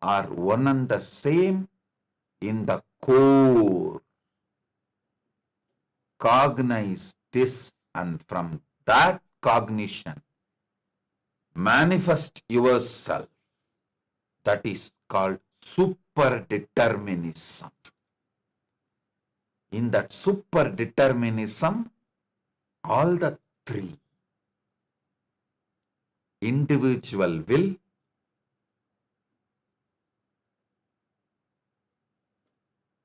Speaker 7: are one and the same in the core. Cognize this, and from that cognition, manifest yourself. That is called superdeterminism. In that superdeterminism, all the 3, individual will,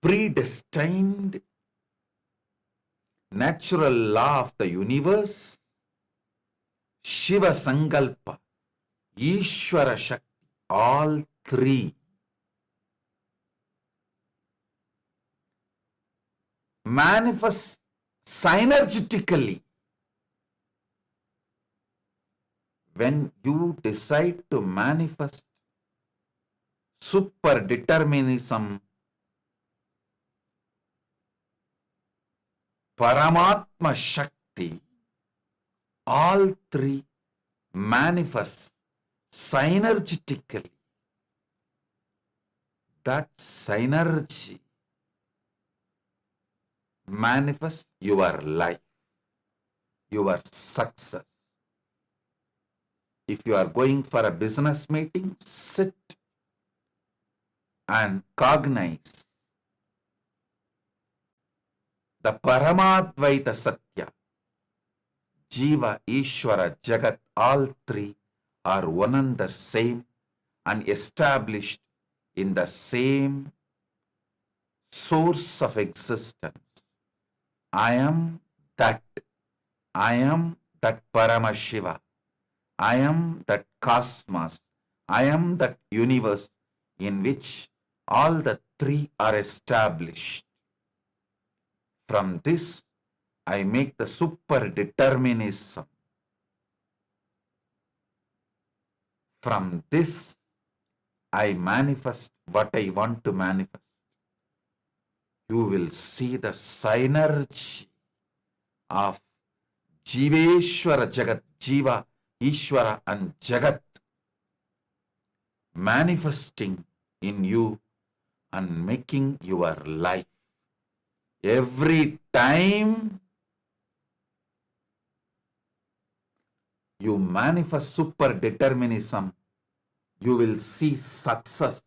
Speaker 7: predestined, natural law of the universe, Shiva Sankalpa, Ishvara Shakti, all 3 manifest synergetically. When you decide to manifest superdeterminism, Paramatma Shakti, all 3 manifest synergetically. That synergy manifests your life, your success. If you are going for a business meeting, sit and cognize the Paramadvaita Satya, Jiva, Ishvara, Jagat, all three are one and the same and established in the same source of existence. I am that Paramashiva. I am that cosmos. I am that universe in which all the three are established. From this, I make the superdeterminism. From this, I manifest what I want to manifest. You will see the synergy of Jiveshwara Jagat, Jiva, Ishvara and Jagat manifesting in you and making your life. Every time you manifest superdeterminism, you will see success.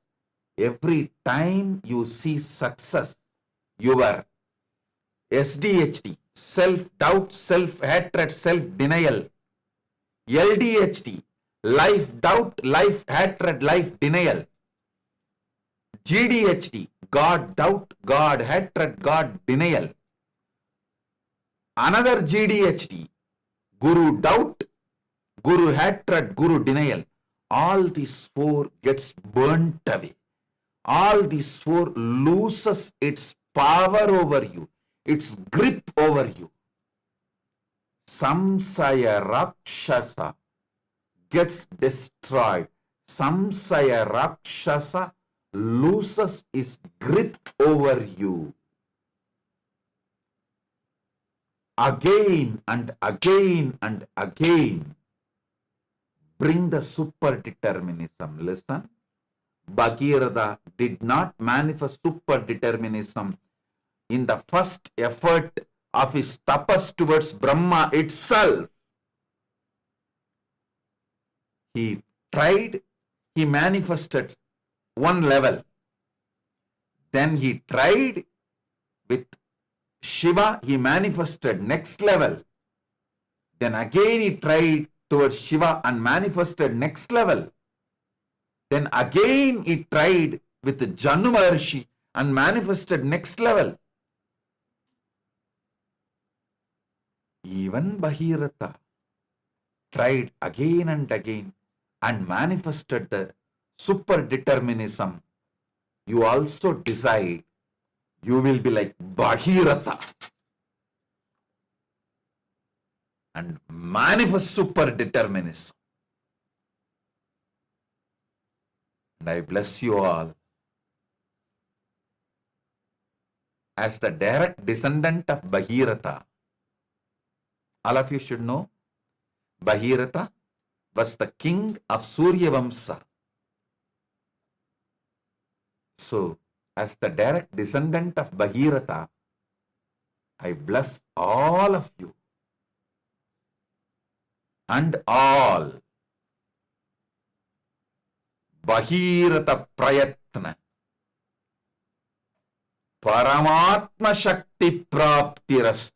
Speaker 7: Every time you see success, your SDHD, self-doubt, self-hatred, self-denial, LDHD, life-doubt, life-hatred, life-denial, GDHD, God-doubt, God-hatred, God-denial, another GDHD, Guru-doubt, Guru-hatred, Guru-denial. All these four gets burnt away. All these four loses its power over you, its grip over you. Samsaya Rakshasa gets destroyed. Samsaya Rakshasa loses its grip over you. Again and again and again, bring the superdeterminism. Listen, Bhagiratha did not manifest superdeterminism in the first effort of his tapas towards Brahma itself. He tried, he manifested one level. Then he tried with Shiva, he manifested next level. Then again he tried towards Shiva and manifested next level. Then again he tried with Janu Maharshi and manifested next level. Even Bhagiratha tried again and again and manifested the superdeterminism. You also decide you will be like Bhagiratha and manifest superdeterminism. And I bless you all. As the direct descendant of Bhagiratha, all of you should know, Bhagiratha was the king of Surya Vamsa. So, as the direct descendant of Bhagiratha, I bless all of you and all. Bhagiratha Prayatna Paramatmashakti Praptirastu.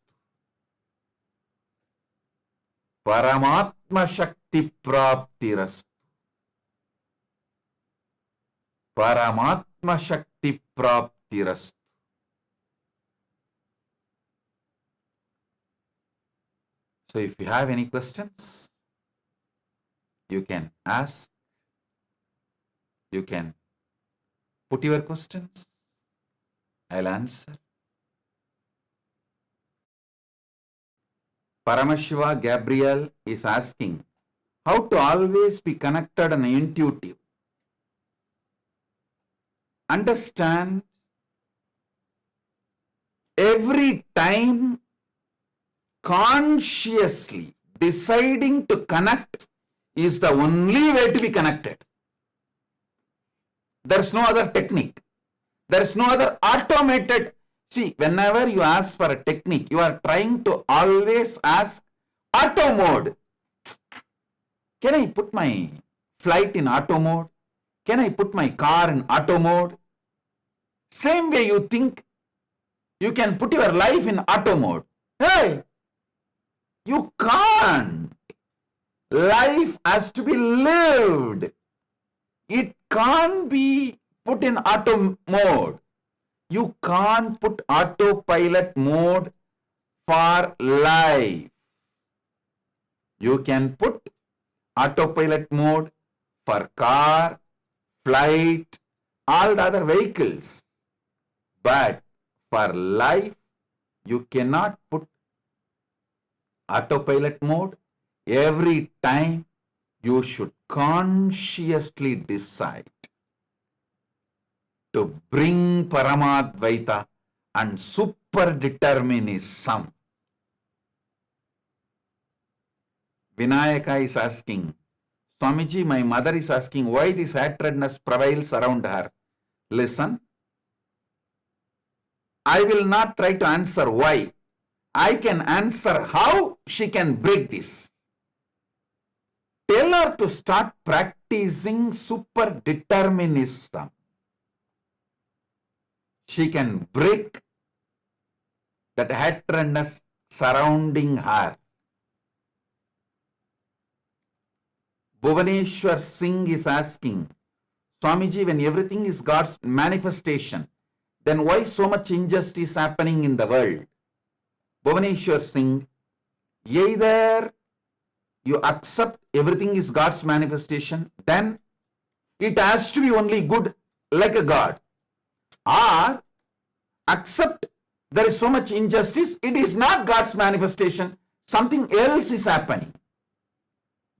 Speaker 7: Paramatmashakti Praptirastu. Paramatmashakti Praptirastu. So if you have any questions, you can ask, you can put your questions, I'll answer. Paramashiva Gabriel is asking, how to always be connected and intuitive? Understand, every time consciously deciding to connect is the only way to be connected. There's no other technique. There's no other automated. See, whenever you ask for a technique, you are trying to always ask auto mode. Can I put my flight in auto mode? Can I put my car in auto mode? Same way you think, you can put your life in auto mode. Hey, you can't. Life has to be lived. It can't be put in auto mode. You can't put autopilot mode for life. You can put autopilot mode for car, flight, all the other vehicles. But for life, you cannot put autopilot mode. Every time you should consciously decide to bring Paramadvaita and superdeterminism. Vinayaka is asking, Swamiji, my mother is asking why this hatredness prevails around her. Listen, I will not try to answer why. I can answer how she can break this. Tell her to start practicing superdeterminism. She can break that hatredness surrounding her. Bhuvaneshwar Singh is asking, Swamiji, when everything is God's manifestation, then why so much injustice happening in the world? Bhuvaneshwar Singh, either you accept everything is God's manifestation, then it has to be only good like a God. Or accept there is so much injustice, it is not God's manifestation, something else is happening.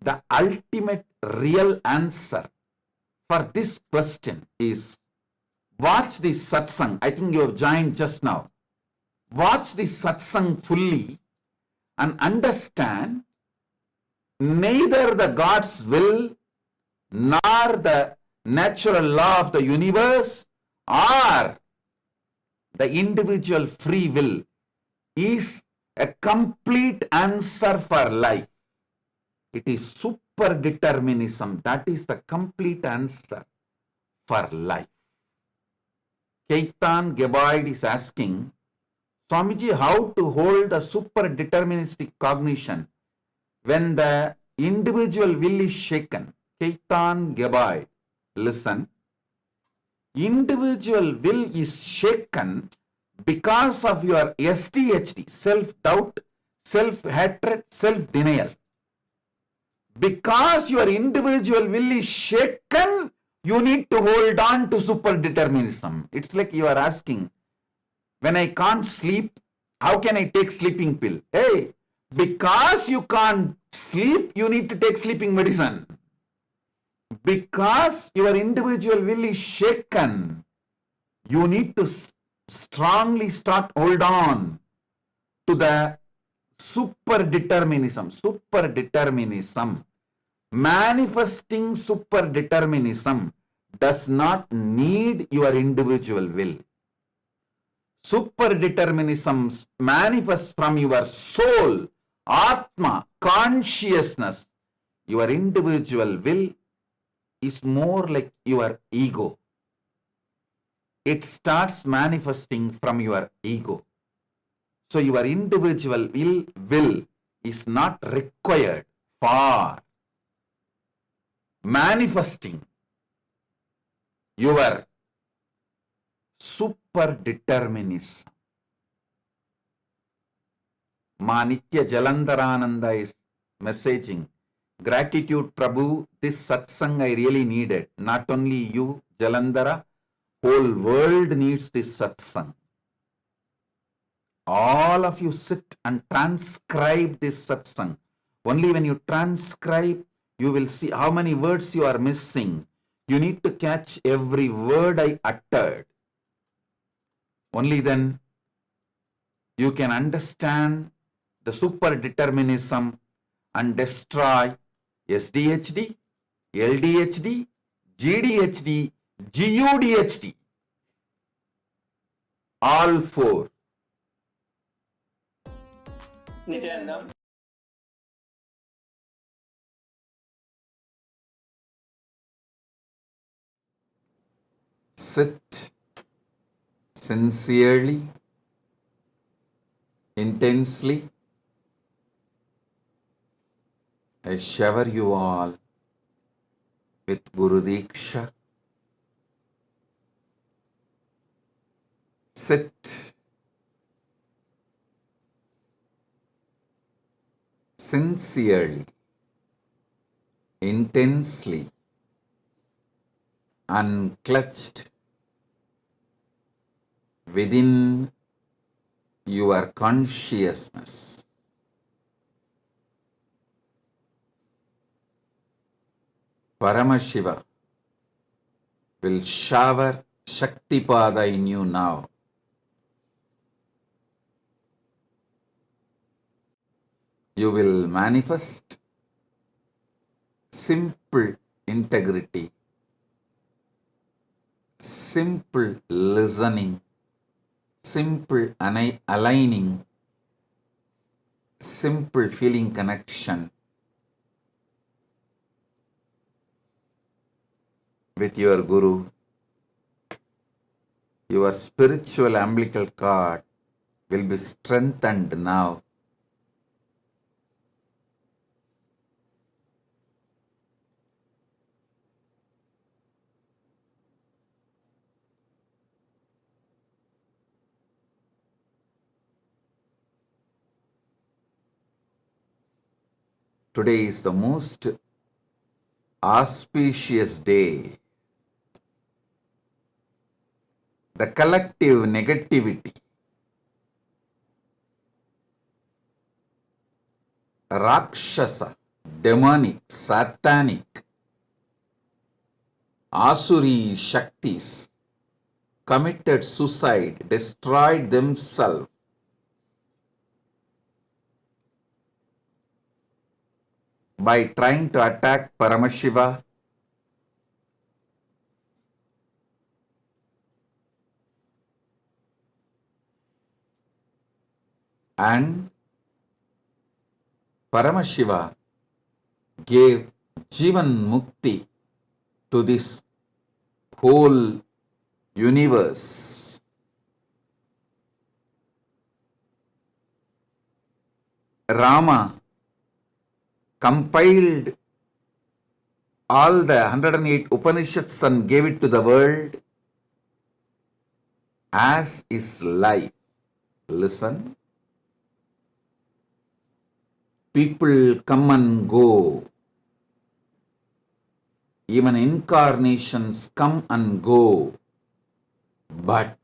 Speaker 7: The ultimate real answer for this question is watch this satsang. I think you have joined just now. Watch this satsang fully and understand neither the God's will nor the natural law of the universe or the individual free will is a complete answer for life. It is superdeterminism that is the complete answer for life. Keitan Gebaid is asking, Swamiji, how to hold a superdeterministic cognition when the individual will is shaken? Keitan Gebaid, listen. Individual will is shaken because of your SDHD, self-doubt, self-hatred, self-denial. Because your individual will is shaken, you need to hold on to superdeterminism. It's like you are asking, when I can't sleep, how can I take sleeping pill? Hey, because you can't sleep, you need to take sleeping medicine. Because your individual will is shaken, you need to strongly hold on to the superdeterminism. Superdeterminism. Manifesting superdeterminism does not need your individual will. Superdeterminism manifests from your soul, Atma, consciousness. Your individual will is more like your ego. It starts manifesting from your ego. So your individual will is not required for manifesting your superdeterminism. Manitya Jalandharananda is messaging, gratitude Prabhu, this satsang I really needed. Not only you, Jalandhara, whole world needs this satsang. All of you sit and transcribe this satsang. Only when you transcribe, you will see how many words you are missing. You need to catch every word I uttered. Only then you can understand the superdeterminism and destroy SDHD, LDHD, GDHD, GUDHD. All four.
Speaker 9: Nithyananda.
Speaker 7: Sit sincerely intensely. I shower you all with Guru Diksha. Sit sincerely, intensely, unclutched within your consciousness. Paramashiva will shower Shaktipada in you now. You will manifest simple integrity, simple listening, simple aligning, simple feeling connection with your Guru. Your spiritual umbilical cord will be strengthened now. Today is the most auspicious day. The collective negativity, Rakshasa, demonic, satanic, Asuri Shaktis committed suicide, destroyed themselves by trying to attack Paramashiva. And Paramashiva gave Jivan Mukti to this whole universe. Rama compiled all the 108 Upanishads and gave it to the world as his life. Listen. People come and go. Even incarnations come and go. But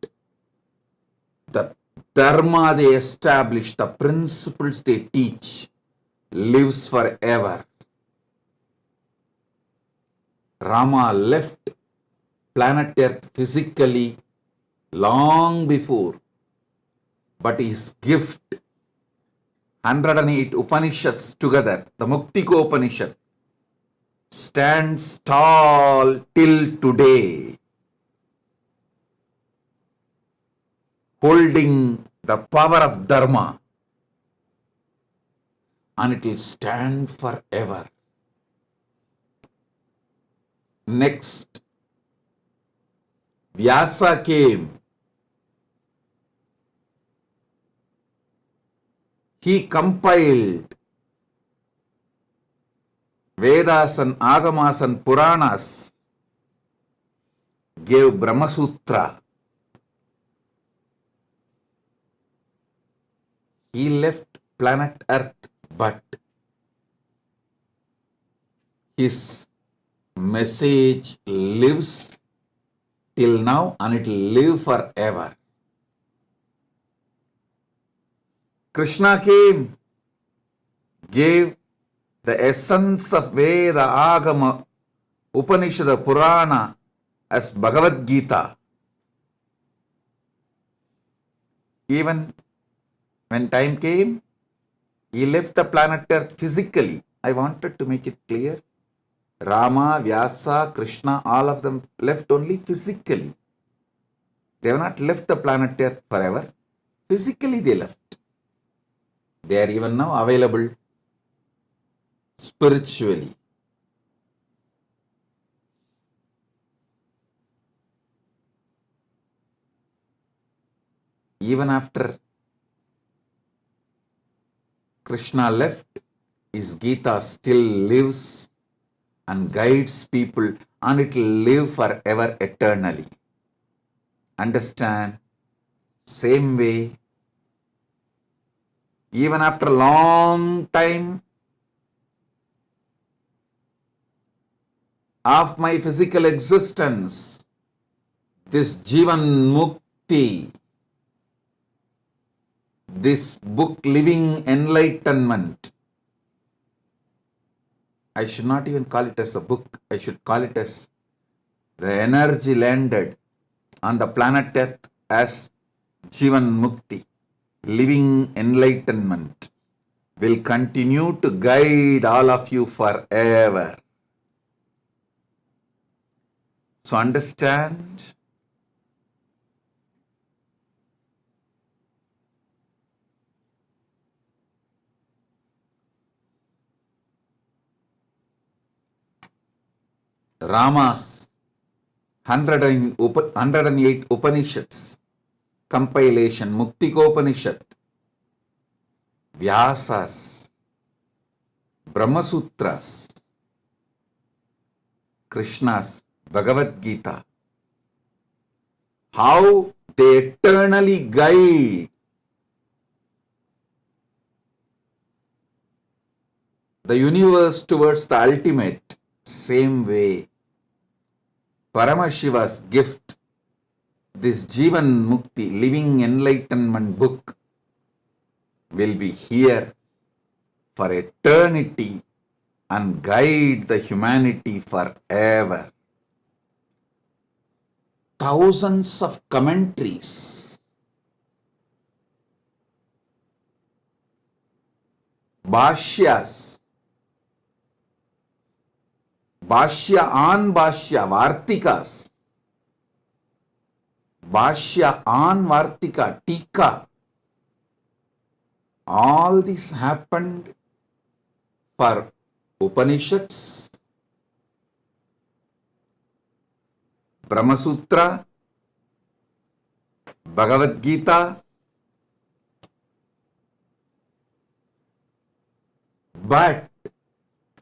Speaker 7: the dharma they establish, the principles they teach, lives forever. Rama left planet Earth physically long before, but his gift, 108 Upanishads together, the Muktiko Upanishad, stands tall till today, holding the power of Dharma, and it will stand forever. Next, Vyasa came. He compiled Vedas and Agamas and Puranas, gave Brahma Sutra. He left planet Earth, but his message lives till now and it will live forever. Krishna came, gave the essence of Veda, Agama, Upanishad, Purana as Bhagavad Gita. Even when time came, he left the planet Earth physically. I wanted to make it clear. Rama, Vyasa, Krishna, all of them left only physically. They have not left the planet Earth forever. Physically they left. They are even now available spiritually. Even after Krishna left, his Gita still lives and guides people, and it will live forever eternally. Understand? Same way, even after a long time of my physical existence, this Jivan Mukti, this book Living Enlightenment, I should not even call it as a book, I should call it as the energy landed on the planet Earth as Jivan Mukti, Living Enlightenment, will continue to guide all of you forever. So understand, Rama's 108 Upanishads, compilation Muktikopanishad, Vyasa's, Brahmasutras, Krishna's Bhagavad Gita, how they eternally guide the universe towards the ultimate. Same way, Paramashiva's gift, this Jivan Mukti, Living Enlightenment book, will be here for eternity and guide the humanity forever. Thousands of commentaries, Bhashyas, Bhashya on Bhashya, Vartikas, Bhashya on Vartika, Tika, all this happened for Upanishads, Brahmasutra, Bhagavad Gita, but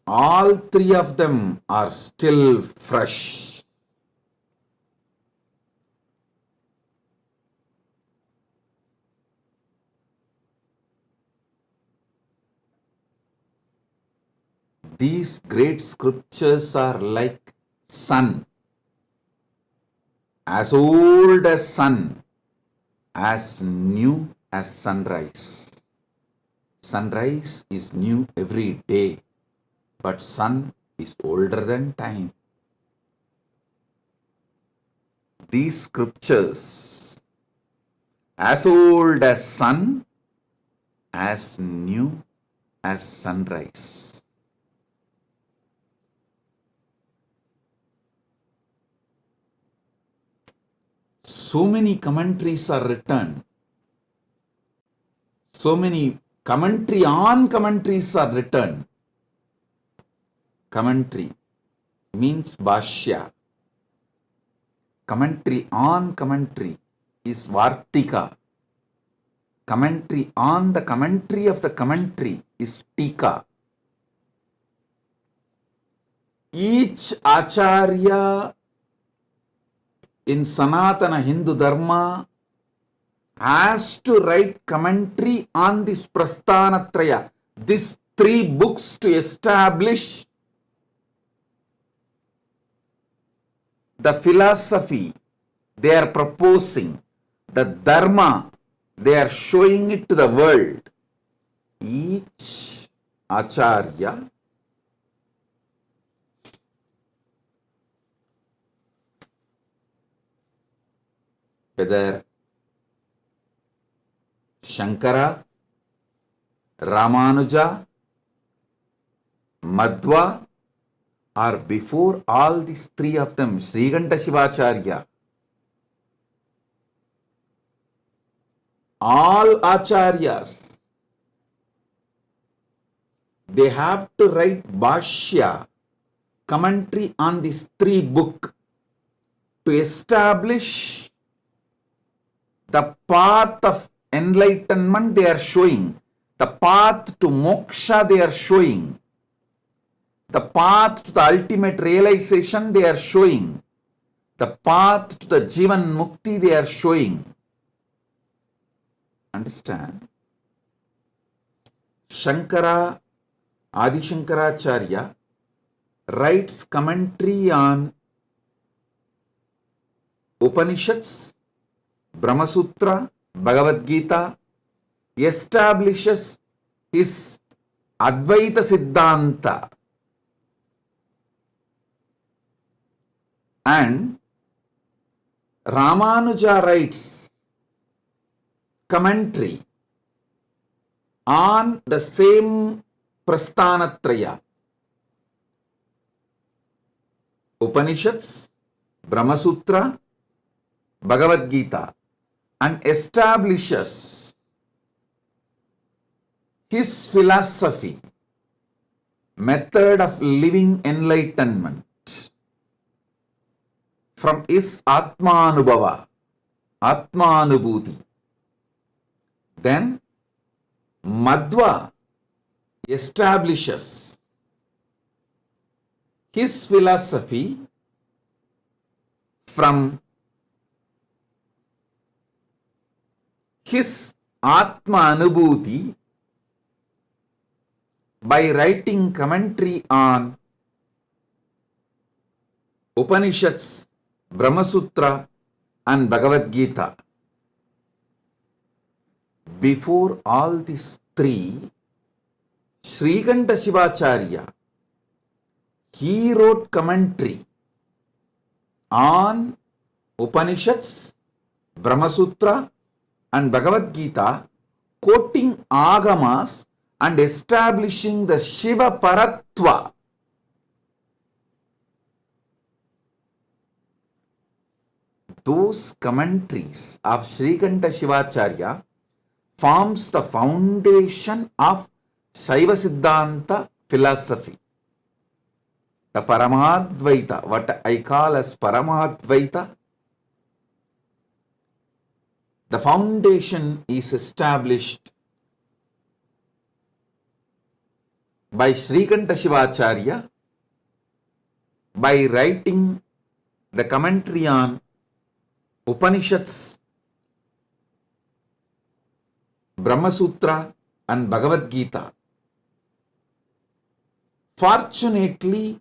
Speaker 7: all three of them are still fresh. These great scriptures are like sun, as old as sun, as new as sunrise. Sunrise is new every day, but sun is older than time. These scriptures, as old as sun, as new as sunrise. So many commentaries are written. So many commentary on commentaries are written. Commentary means Bhashya. Commentary on commentary is Vartika. Commentary on the commentary of the commentary is Tika. Each Acharya in Sanatana Hindu Dharma has to write commentary on this Prasthanatraya, these three books, to establish the philosophy they are proposing, the Dharma they are showing it to the world. Each Acharya whether Shankara, Ramanuja, Madhva, or before all these three of them, Srikanta Shivacharya, all Acharyas, they have to write Bhashya, commentary on these three books, to establish the path of enlightenment they are showing. The path to moksha they are showing. The path to the ultimate realization they are showing. The path to the Jivan Mukti they are showing. Understand? Shankara, Adi Shankaracharya writes commentary on Upanishads, Brahma Sutra, Bhagavad Gita, establishes his Advaita Siddhanta, and Ramanuja writes commentary on the same Prasthanatraya, Upanishads, Brahma Sutra, Bhagavad Gita, and establishes his philosophy, method of living enlightenment from his Atmanubhava, Atmanubhuti. Then Madhva establishes his philosophy from his Atma Anubhuti by writing commentary on Upanishads, Brahma Sutra, and Bhagavad Gita. Before all these three, Srikanta Shivacharya, he wrote commentary on Upanishads, Brahma Sutra, and Bhagavad Gita, quoting Agamas and establishing the Shiva Paratva. Those commentaries of Srikanta Shivacharya forms the foundation of Shaiva Siddhanta philosophy. The Paramadvaita, what I call as Paramadvaita, the foundation is established by Srikanta Shivacharya by writing the commentary on Upanishads, Brahma Sutra, and Bhagavad Gita. Fortunately,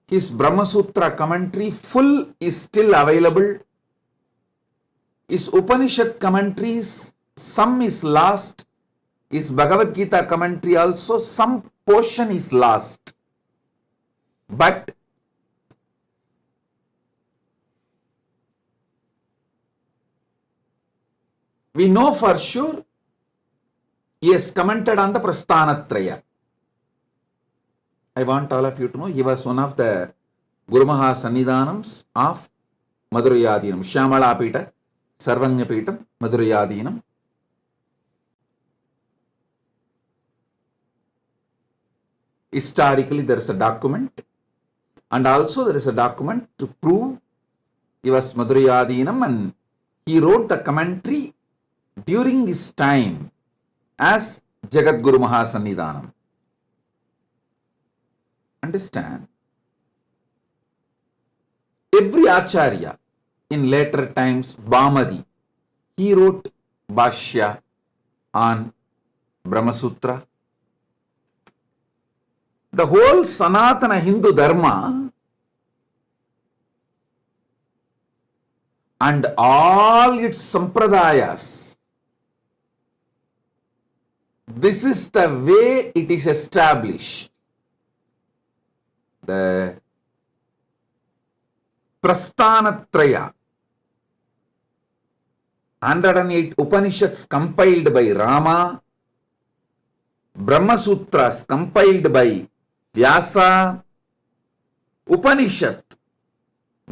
Speaker 7: his Brahma Sutra commentary full is still available. His Upanishad commentaries, some is lost. His Bhagavad Gita commentary also, some portion is lost. But we know for sure he has commented on the Prasthanatraya. I want all of you to know he was one of the Guru Maha Sannidhanams of Madhurayadinam, Shyamala Pita, Sarvanya Pitam, Madhurayadinam. Historically, there is a document, and also there is a document to prove he was Madhurayadinam, and he wrote the commentary during his time as Jagat Guru Maha Sannidhanam. Understand? Every Acharya in later times, Bhamadi, he wrote Bhashya on Brahma Sutra. The whole Sanatana Hindu Dharma and all its sampradayas, this is the way it is established. The Prasthanatraya, 108 Upanishads compiled by Rama, Brahma Sutras compiled by Vyasa, Upanishad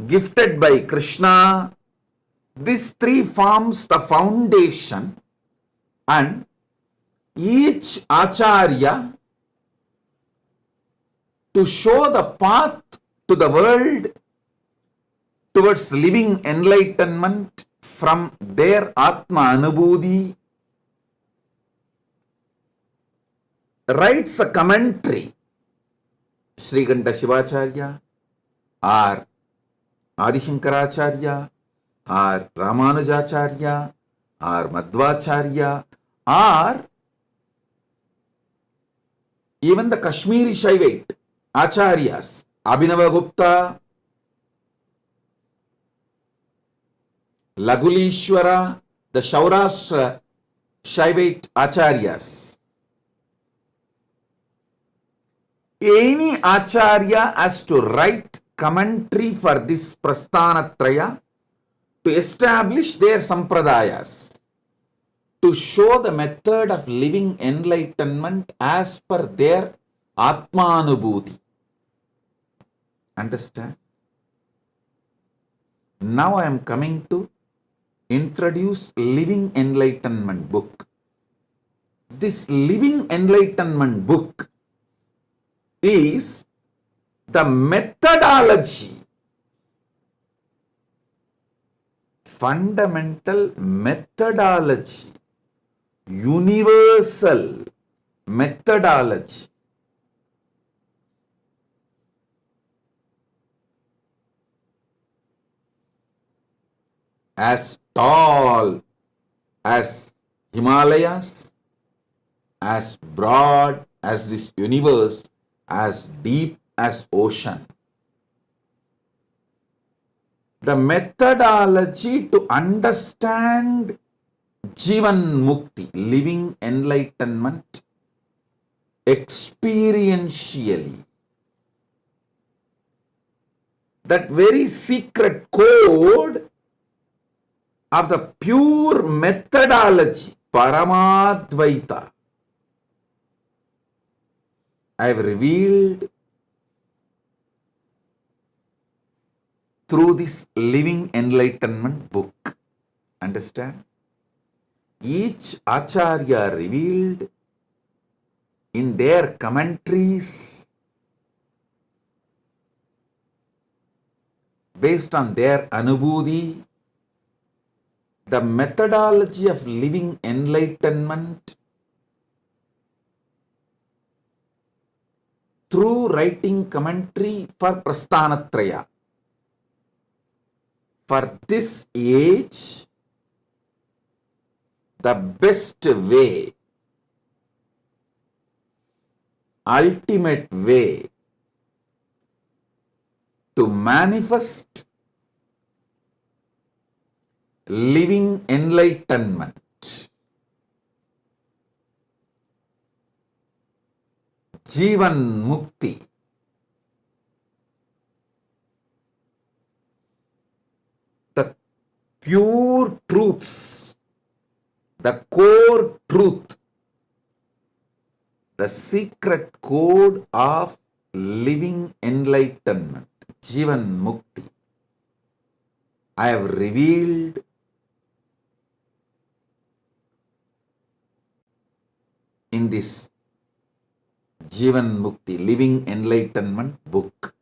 Speaker 7: gifted by Krishna. These three forms the foundation, and each Acharya to show the path to the world towards living enlightenment from their Atma Anubhuti, writes a commentary, Srikanta Shivacharya or Adi Shankaracharya or Ramanujacharya or Madhvacharya or even the Kashmiri Shaivite Acharyas, Abhinavagupta, Lagulishwara, the Shaurashtra Shaivite Acharyas. Any Acharya has to write commentary for this Prasthanatraya to establish their sampradayas, to show the method of living enlightenment as per their Atmanubhuti. Understand? Now I am coming to introduce Living Enlightenment book. This Living Enlightenment book is the methodology, fundamental methodology, universal methodology as tall as Himalayas, as broad as this universe, as deep as ocean. The methodology to understand Jivan Mukti, living enlightenment, experientially. That very secret code of the pure methodology, Paramadvaita, I have revealed through this Living Enlightenment book. Understand? Each Acharya revealed in their commentaries based on their Anubhuti, the methodology of living enlightenment through writing commentary for Prasthanatraya. For this age, the best way, ultimate way to manifest living enlightenment, Jivan Mukti, the pure truths, the core truth, the secret code of living enlightenment, Jivan Mukti, I have revealed in this Jivan Mukti, Living Enlightenment book.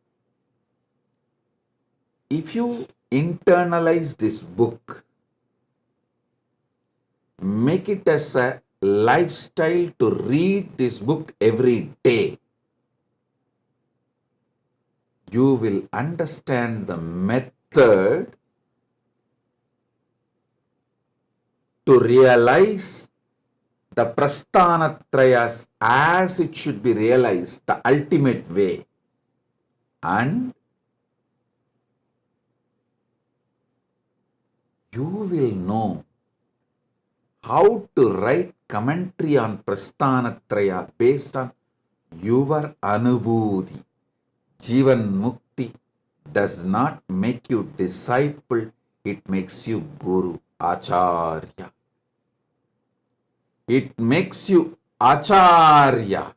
Speaker 7: If you internalize this book, make it as a lifestyle to read this book every day, you will understand the method to realize the Prasthanatrayas as it should be realized, the ultimate way. And you will know how to write commentary on Prasthanatraya based on your Anubhuti. Jivan Mukti does not make you disciple, it makes you Guru, Acharya. It makes you Acharya.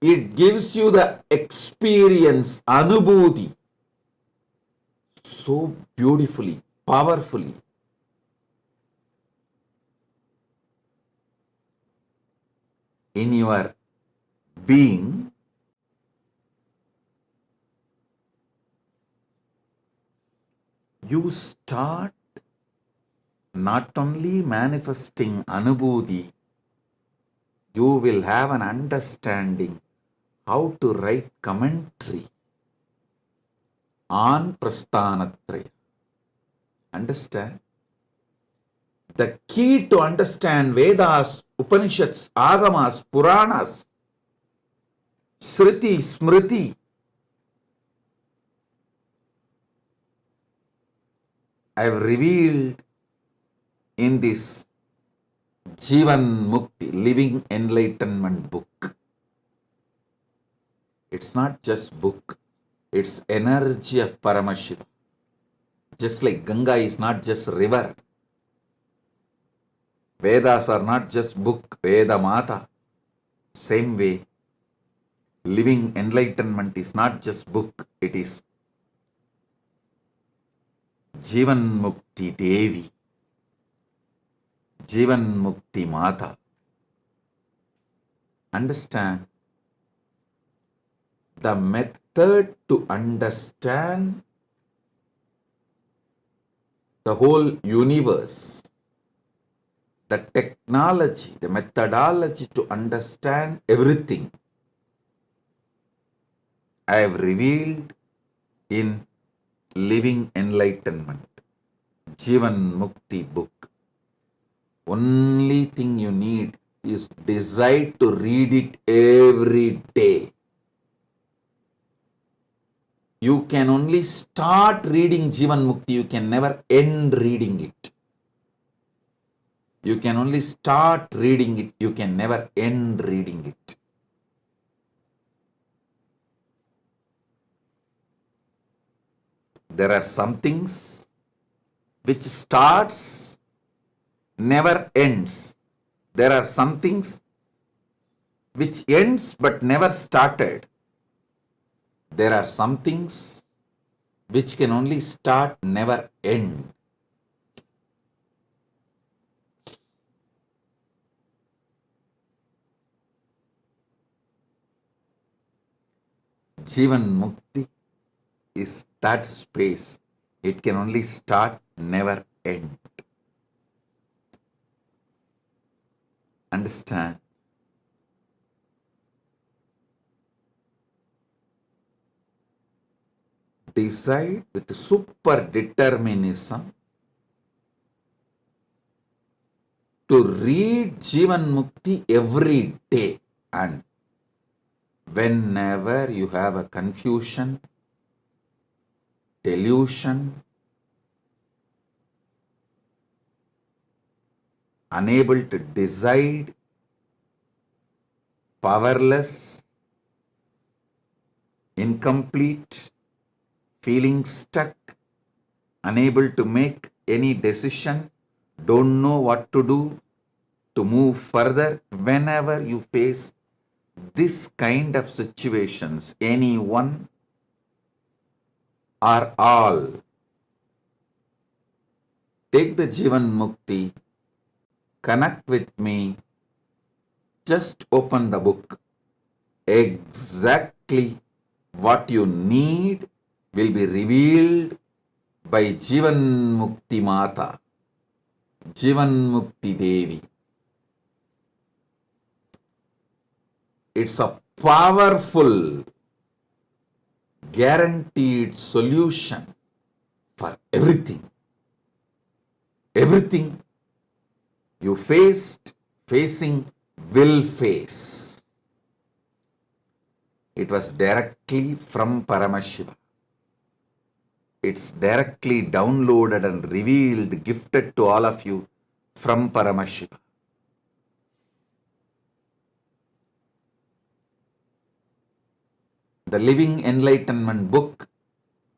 Speaker 7: It gives you the experience, Anubhuti, so beautifully, powerfully. In your being, you start not only manifesting Anubhuti, you will have an understanding how to write commentary on Prasthanatraya. Understand? The key to understand Vedas, Upanishads, Agamas, Puranas, Sriti, Smriti, I have revealed in this Jivan Mukti, Living Enlightenment book. It's not just book, it's energy of Paramashiva. Just like Ganga is not just river. Vedas are not just book, Veda Mata. Same way, living enlightenment is not just book, it is Jivan Mukti Devi, Jivan Mukti Mata. Understand? The method to understand the whole universe, the technology, the methodology to understand everything, I have revealed in Living Enlightenment, Jivan Mukti book. Only thing you need is desire to read it every day. You can only start reading Jivan Mukti, you can never end reading it. You can only start reading it, you can never end reading it. There are some things which starts, never ends. There are some things which ends but never started. There are some things which can only start, never end. Jivan Mukti is that space. It can only start, never end. Understand? Decide with super-determinism to read Jivan Mukti every day, and whenever you have a confusion, delusion, unable to decide, powerless, incomplete, feeling stuck, unable to make any decision, don't know what to do to move further, whenever you face this kind of situations, any one or all, take the Jivan Mukti, connect with me, just open the book. Exactly what you need will be revealed by Jivan Mukti Mata, Jivan Mukti Devi. It's a powerful, guaranteed solution for everything. Everything you facing, will face. It was directly from Paramashiva. It's directly downloaded and revealed, gifted to all of you from Paramashiva. The Living Enlightenment book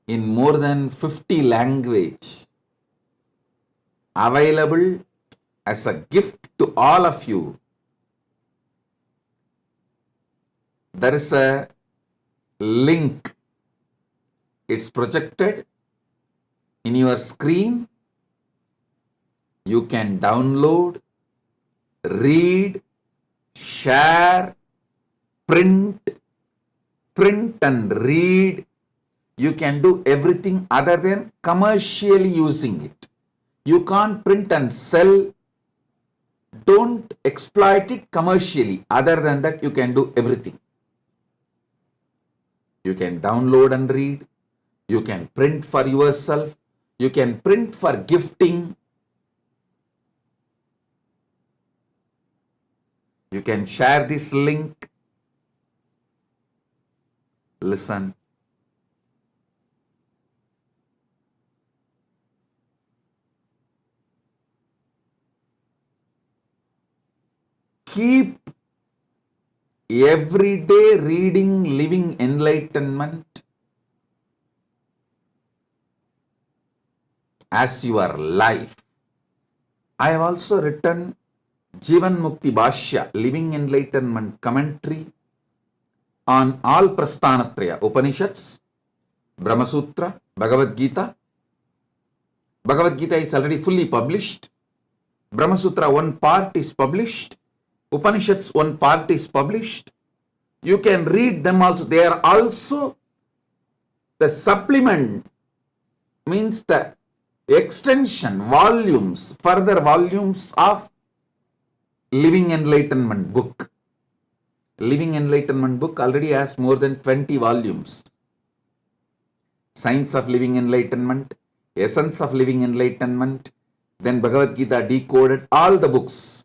Speaker 7: in more than 50 languages, available as a gift to all of you. There is a link. It's projected in your screen. You can download, read, share, print and read. You can do everything other than commercially using it. You can't print and sell. Don't exploit it commercially. Other than that, you can do everything. You can download and read. You can print for yourself. You can print for gifting. You can share this link. Listen. Keep every day reading Living Enlightenment as your life. I have also written Jivan Mukti Bhashya, Living Enlightenment Commentary on all Prasthanatraya, Upanishads, Brahma Sutra, Bhagavad Gita. Bhagavad Gita is already fully published. Brahma Sutra, one part is published. Upanishads, one part is published. You can read them also. They are also the supplement, means the extension, volumes, further volumes of Living Enlightenment book. Living Enlightenment book already has more than 20 volumes. Science of Living Enlightenment, Essence of Living Enlightenment, then Bhagavad Gita decoded, all the books.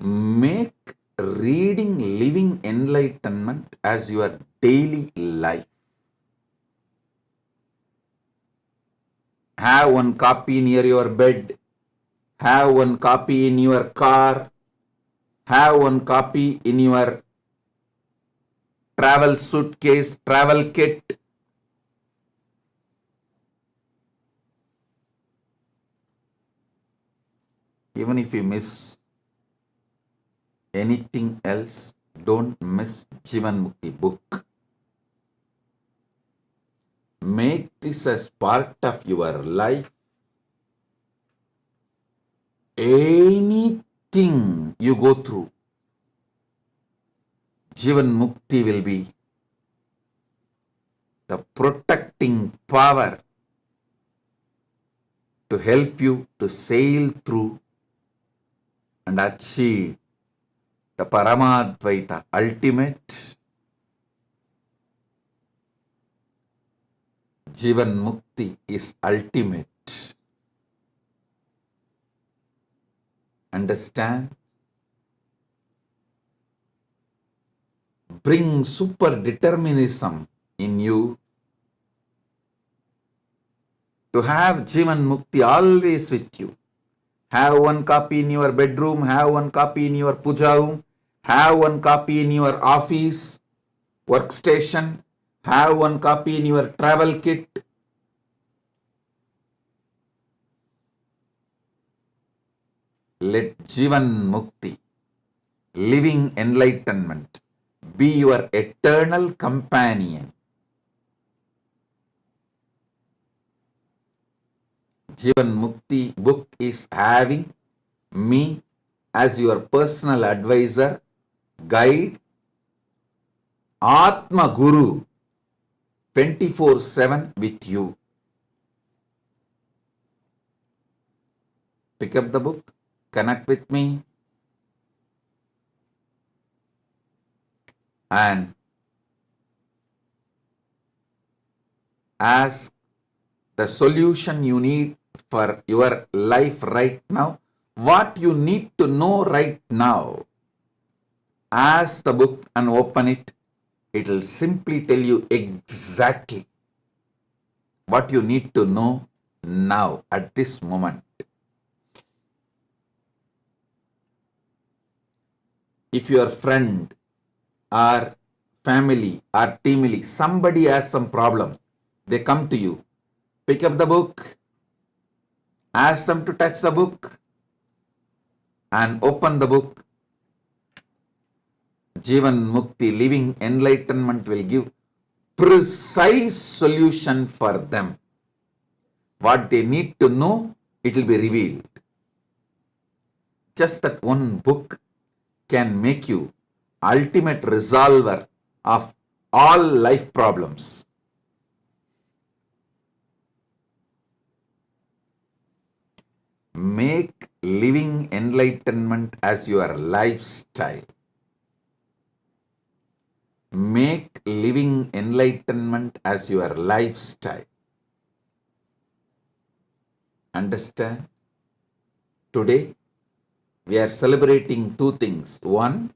Speaker 7: Make reading Living Enlightenment as your daily life. Have one copy near your bed. Have one copy in your car. Have one copy in your travel suitcase, travel kit. Even if you miss anything else, don't miss Jivan Mukti book. Make this as part of your life. Anything you go through, Jivan Mukti will be the protecting power to help you to sail through and achieve the Paramadvaita, ultimate. Jivan Mukti is ultimate. Understand? Bring super-determinism in you to have Jivan Mukti always with you. Have one copy in your bedroom, have one copy in your puja room, have one copy in your office, workstation, have one copy in your travel kit. Let Jivan Mukti, living enlightenment, be your eternal companion. Jivan Mukti book is having me as your personal advisor, guide, Atma Guru, 24/7 with you. Pick up the book, connect with me, and ask the solution you need for your life right now, what you need to know right now. Ask the book and open it. It will simply tell you exactly what you need to know now at this moment. If your friend or family or team, somebody has some problem, they come to you, pick up the book, ask them to touch the book and open the book. Jivan Mukti, living enlightenment, will give precise solution for them. What they need to know, it will be revealed. Just that one book can make you ultimate resolver of all life problems. Make living enlightenment as your lifestyle. Make living enlightenment as your lifestyle. Understand? Today, we are celebrating two things. One,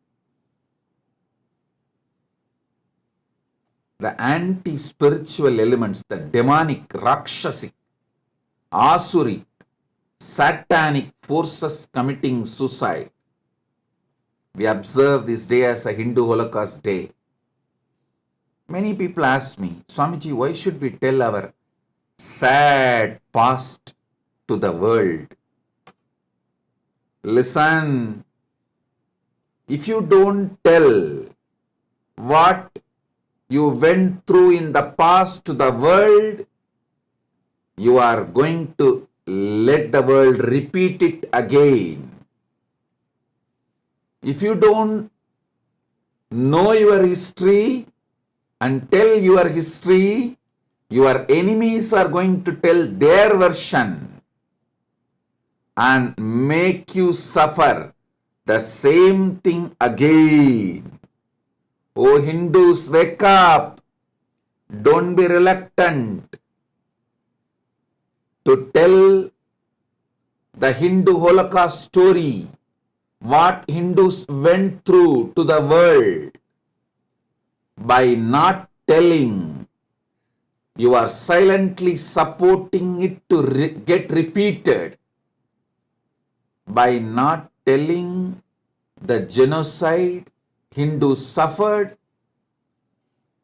Speaker 7: the anti-spiritual elements, the demonic, rakshasic, asuric, satanic forces committing suicide. We observe this day as a Hindu Holocaust Day. Many people ask me, Swamiji, why should we tell our sad past to the world? Listen, if you don't tell what you went through in the past to the world, you are going to let the world repeat it again. If you don't know your history and tell your history, your enemies are going to tell their version and make you suffer the same thing again. Oh Hindus, wake up. Don't be reluctant to tell the Hindu Holocaust story, what Hindus went through to the world. By not telling, you are silently supporting it to get repeated. By not telling the genocide Hindus suffered,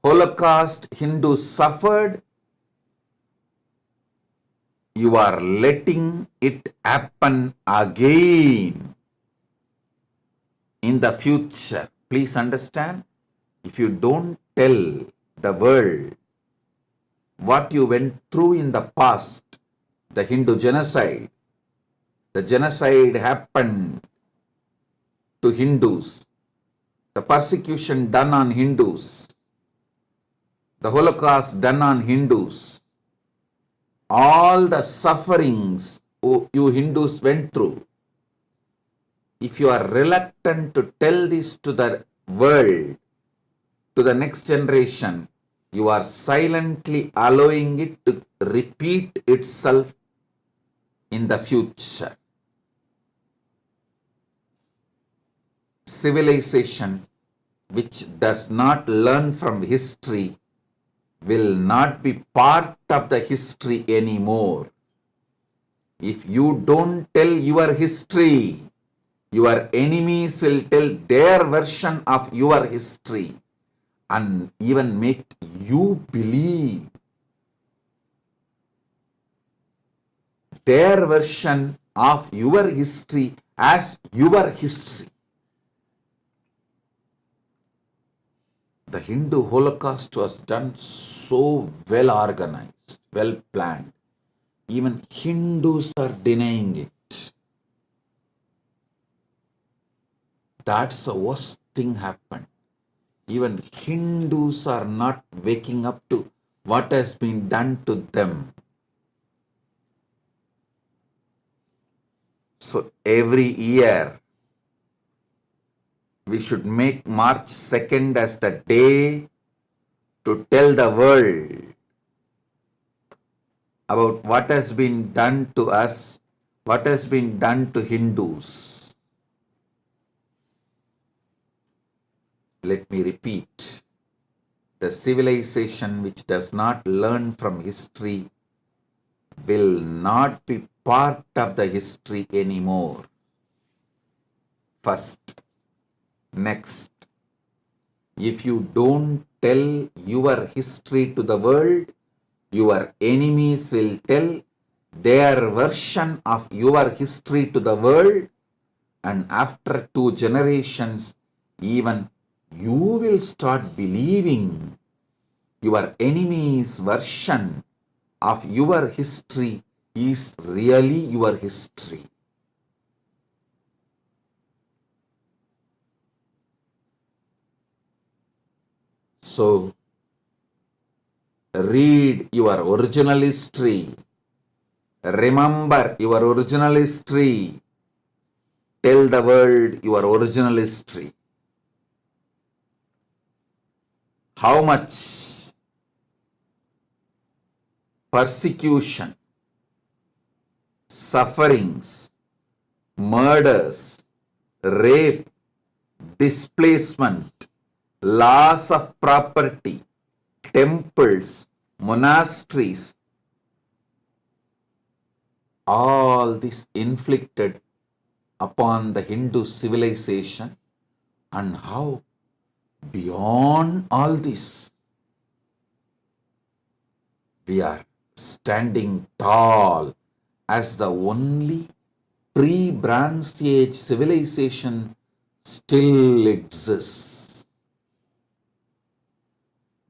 Speaker 7: Holocaust Hindus suffered, you are letting it happen again in the future. Please understand, if you don't tell the world what you went through in the past, the Hindu genocide, the genocide happened to Hindus, the persecution done on Hindus, the Holocaust done on Hindus, all the sufferings you Hindus went through. If you are reluctant to tell this to the world, to the next generation, you are silently allowing it to repeat itself in the future. Civilization which does not learn from history will not be part of the history anymore. If you don't tell your history, your enemies will tell their version of your history and even make you believe their version of your history as your history. The Hindu Holocaust was done so well organized, well planned. Even Hindus are denying it. That's the worst thing happened. Even Hindus are not waking up to what has been done to them. So every year, we should make March 2nd as the day to tell the world about what has been done to us, what has been done to Hindus. Let me repeat. The civilization which does not learn from history will not be part of the history anymore. First. Next, if you don't tell your history to the world, your enemies will tell their version of your history to the world, and after 2 generations, even you will start believing your enemy's version of your history is really your history. So, read your original history. Remember your original history. Tell the world your original history. How much persecution, sufferings, murders, rape, displacement, loss of property, temples, monasteries, all this inflicted upon the Hindu civilization, and how beyond all this we are standing tall as the only pre-Bronze Age civilization still exists.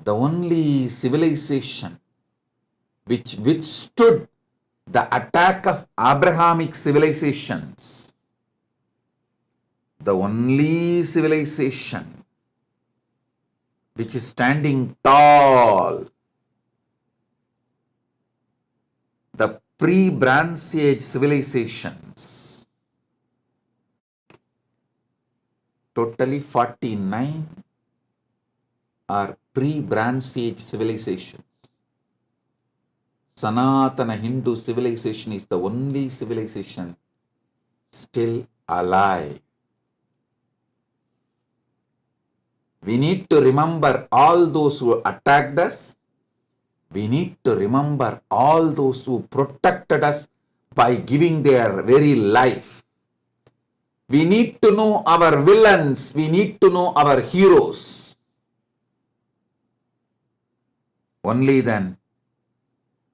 Speaker 7: The only civilization which withstood the attack of Abrahamic civilizations. The only civilization which is standing tall. The pre-Bronze Age civilizations. Totally 49 are pre-Bronze Age civilizations. Sanatana Hindu civilization is the only civilization still alive. We need to remember all those who attacked us. We need to remember all those who protected us by giving their very life. We need to know our villains. We need to know our heroes. Only then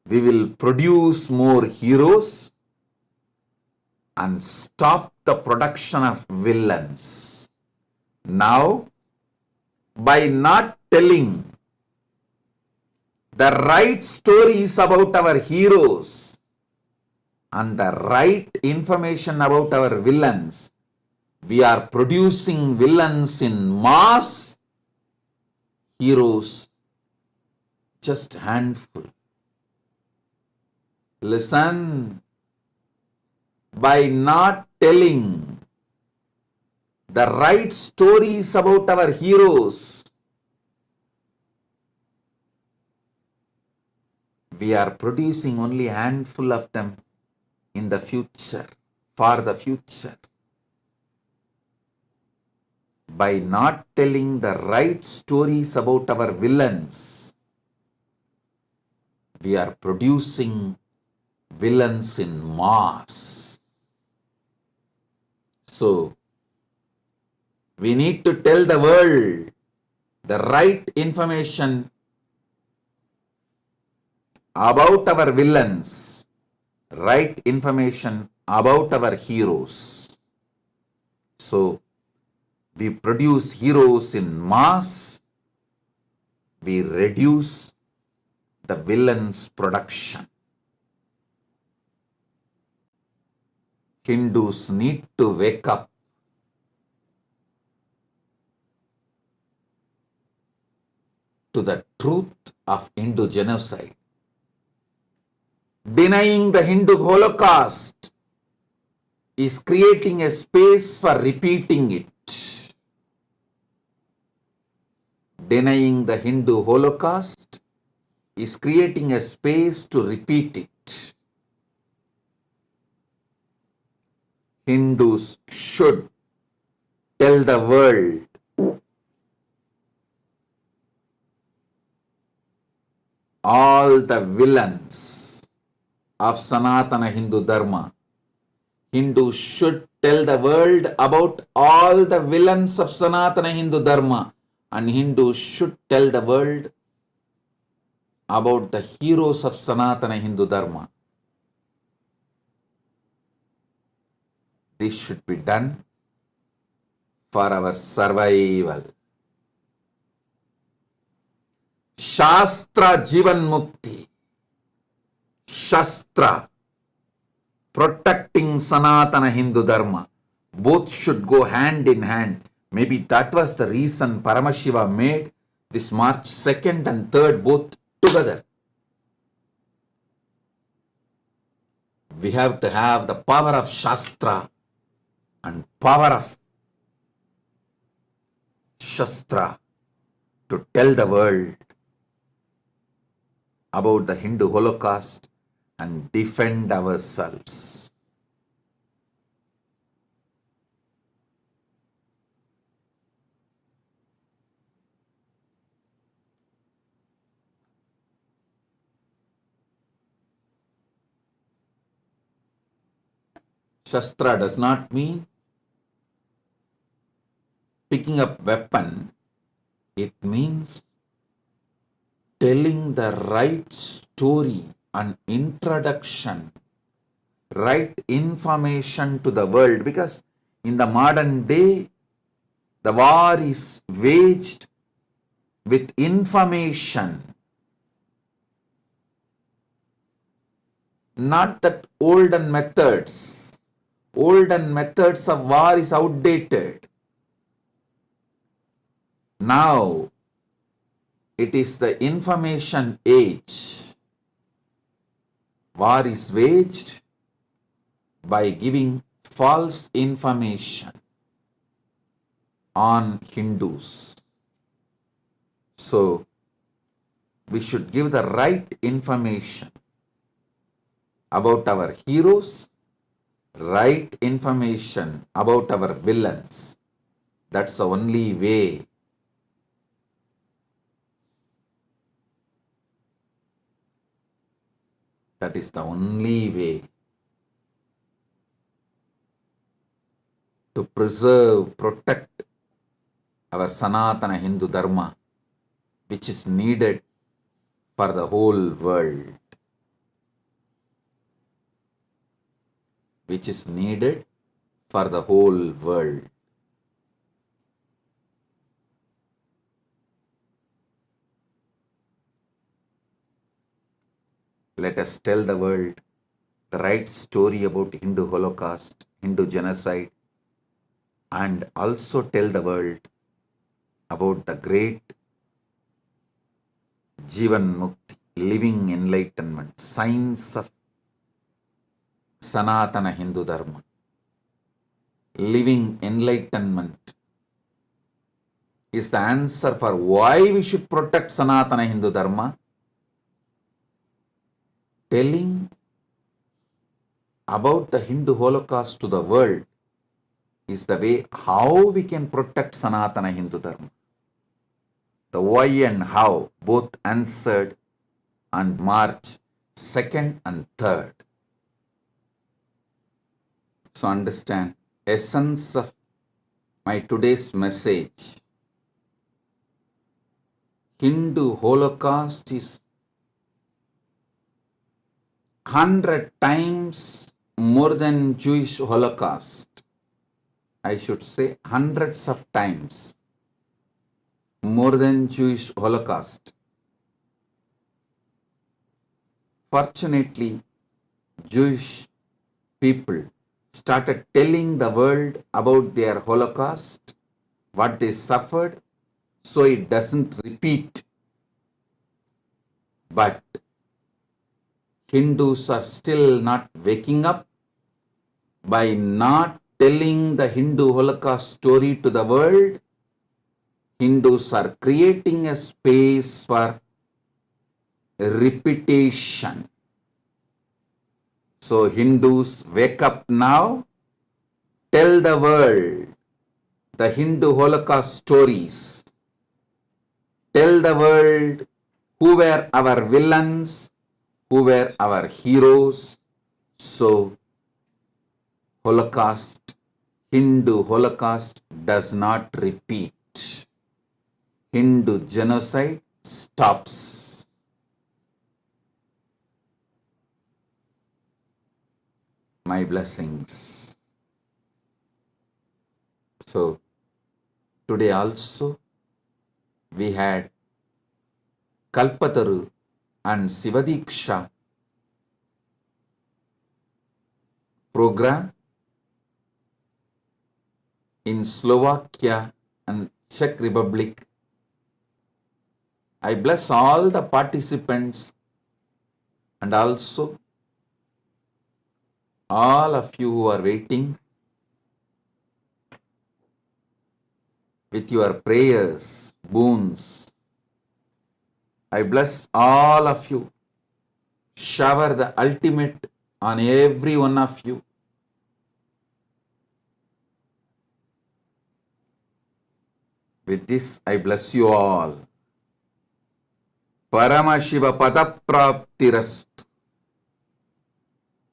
Speaker 7: we will produce more heroes and stop the production of villains. Now, by not telling the right stories about our heroes and the right information about our villains, we are producing villains in mass, heroes just handful. Listen, by not telling the right stories about our heroes, we are producing only a handful of them in the future, for the future. By not telling the right stories about our villains, we are producing villains in mass. So, we need to tell the world the right information about our villains, right information about our heroes. So, we produce heroes in mass, we reduce the villains' production. Hindus need to wake up. To the truth of Hindu genocide. Denying the Hindu Holocaust is creating a space for repeating it. Denying the Hindu Holocaust is creating a space to repeat it. Hindus should tell the world all the villains of Sanatana Hindu Dharma. Hindus should tell the world about all the villains of Sanatana Hindu Dharma, and Hindus should tell the world about the heroes of Sanatana Hindu Dharma. This should be done for our survival. Shastra Jivan Mukti. Shastra, protecting Sanatana Hindu Dharma. Both should go hand in hand. Maybe that was the reason Paramashiva made this March 2nd and 3rd both together. We have to have the power of Shastra and power of Shastra to tell the world about the Hindu Holocaust and defend ourselves. Shastra does not mean picking up weapon. It means telling the right story and introduction, right information to the world, because in the modern day, the war is waged with information, not that olden methods. Olden methods of war is outdated. Now, it is the information age. War is waged by giving false information on Hindus. So, we should give the right information about our heroes, right information about our villains. That's the only way. That is the only way to preserve, protect our Sanatana Hindu Dharma, which is needed for the whole world. Which is needed for the whole world. Let us tell the world the right story about Hindu Holocaust, Hindu genocide, and also tell the world about the great Jivan Mukti, living enlightenment, science of Sanatana Hindu Dharma. Living enlightenment is the answer for why we should protect Sanatana Hindu Dharma. Telling about the Hindu Holocaust to the world is the way how we can protect Sanatana Hindu Dharma. The why and how both answered on March 2nd and 3rd. So understand, essence of my today's message. Hindu Holocaust is 100 times more than Jewish Holocaust. I should say hundreds of times more than Jewish Holocaust. Fortunately, Jewish people started telling the world about their Holocaust, what they suffered, so it doesn't repeat. But Hindus are still not waking up by not telling the Hindu Holocaust story to the world. Hindus are creating a space for repetition. So Hindus, wake up now, tell the world the Hindu Holocaust stories. Tell the world who were our villains, who were our heroes. So Holocaust, Hindu Holocaust does not repeat. Hindu genocide stops. My blessings. So today also we had Kalpataru and Sivadiksha program in Slovakia and Czech Republic. I bless all the participants and also all of you who are waiting with your prayers, boons. I bless all of you. Shower the ultimate on every one of you. With this, I bless you all. Paramashiva Padapraptirastu.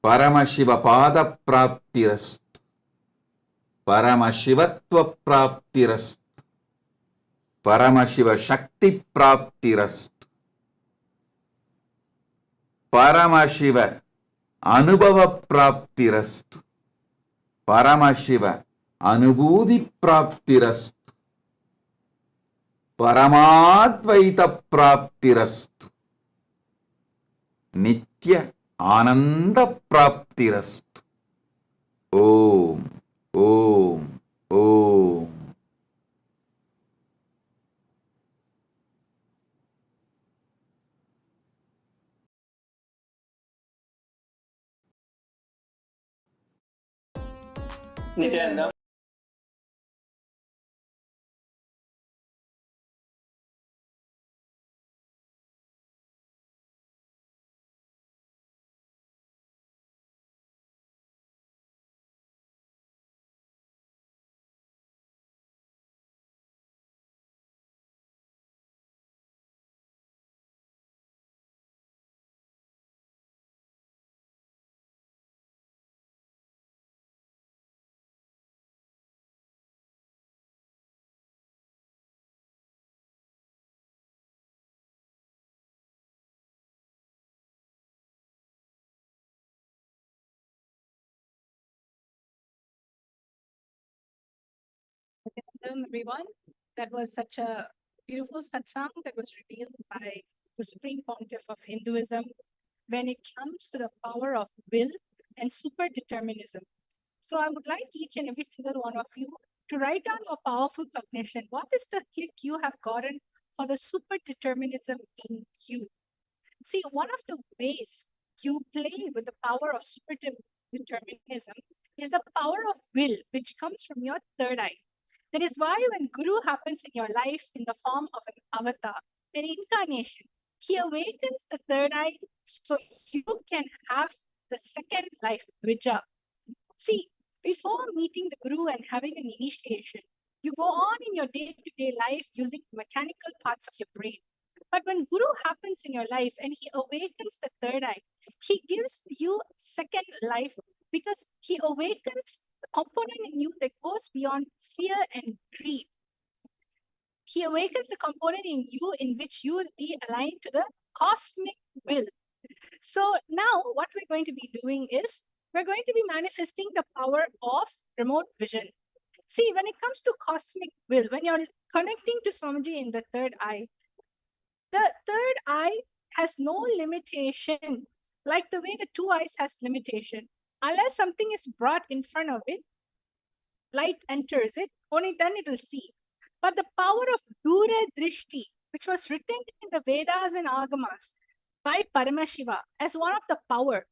Speaker 7: Paramashiva Padapraptirastu. Paramashivatva Praptirastu. Paramashiva Shakti Praptirastu. Paramashiva Anubhava Praptirastu. Paramashiva Anubhuti Praptirastu. Paramadvaita Praptirastu. Nitya Ananda Praptirastu. Om, Om, Om.
Speaker 9: Nithyananda.
Speaker 10: Everyone. That was such a beautiful satsang that was revealed by the Supreme Pontiff of Hinduism when it comes to the power of will and super determinism. So I would like each and every single one of you to write down your powerful cognition. What is the click you have gotten for the super determinism in you? See, one of the ways you play with the power of super determinism is the power of will, which comes from your third eye. That is why when Guru happens in your life in the form of an avatar, an incarnation, he awakens the third eye so you can have the second life, Dvija. See, before meeting the Guru and having an initiation, you go on in your day-to-day life using mechanical parts of your brain. But when Guru happens in your life and he awakens the third eye, he gives you second life because he awakens the component in you that goes beyond fear and greed. He awakens the component in you in which you will be aligned to the cosmic will. So now what we're going to be doing is we're going to be manifesting the power of remote vision. See, when it comes to cosmic will, when you're connecting to Swamiji in the third eye has no limitation, like the way the two eyes has limitation. Unless something is brought in front of it, light enters it, only then it will see. But the power of Dura Drishti, which was written in the Vedas and Agamas by Paramashiva as one of the power,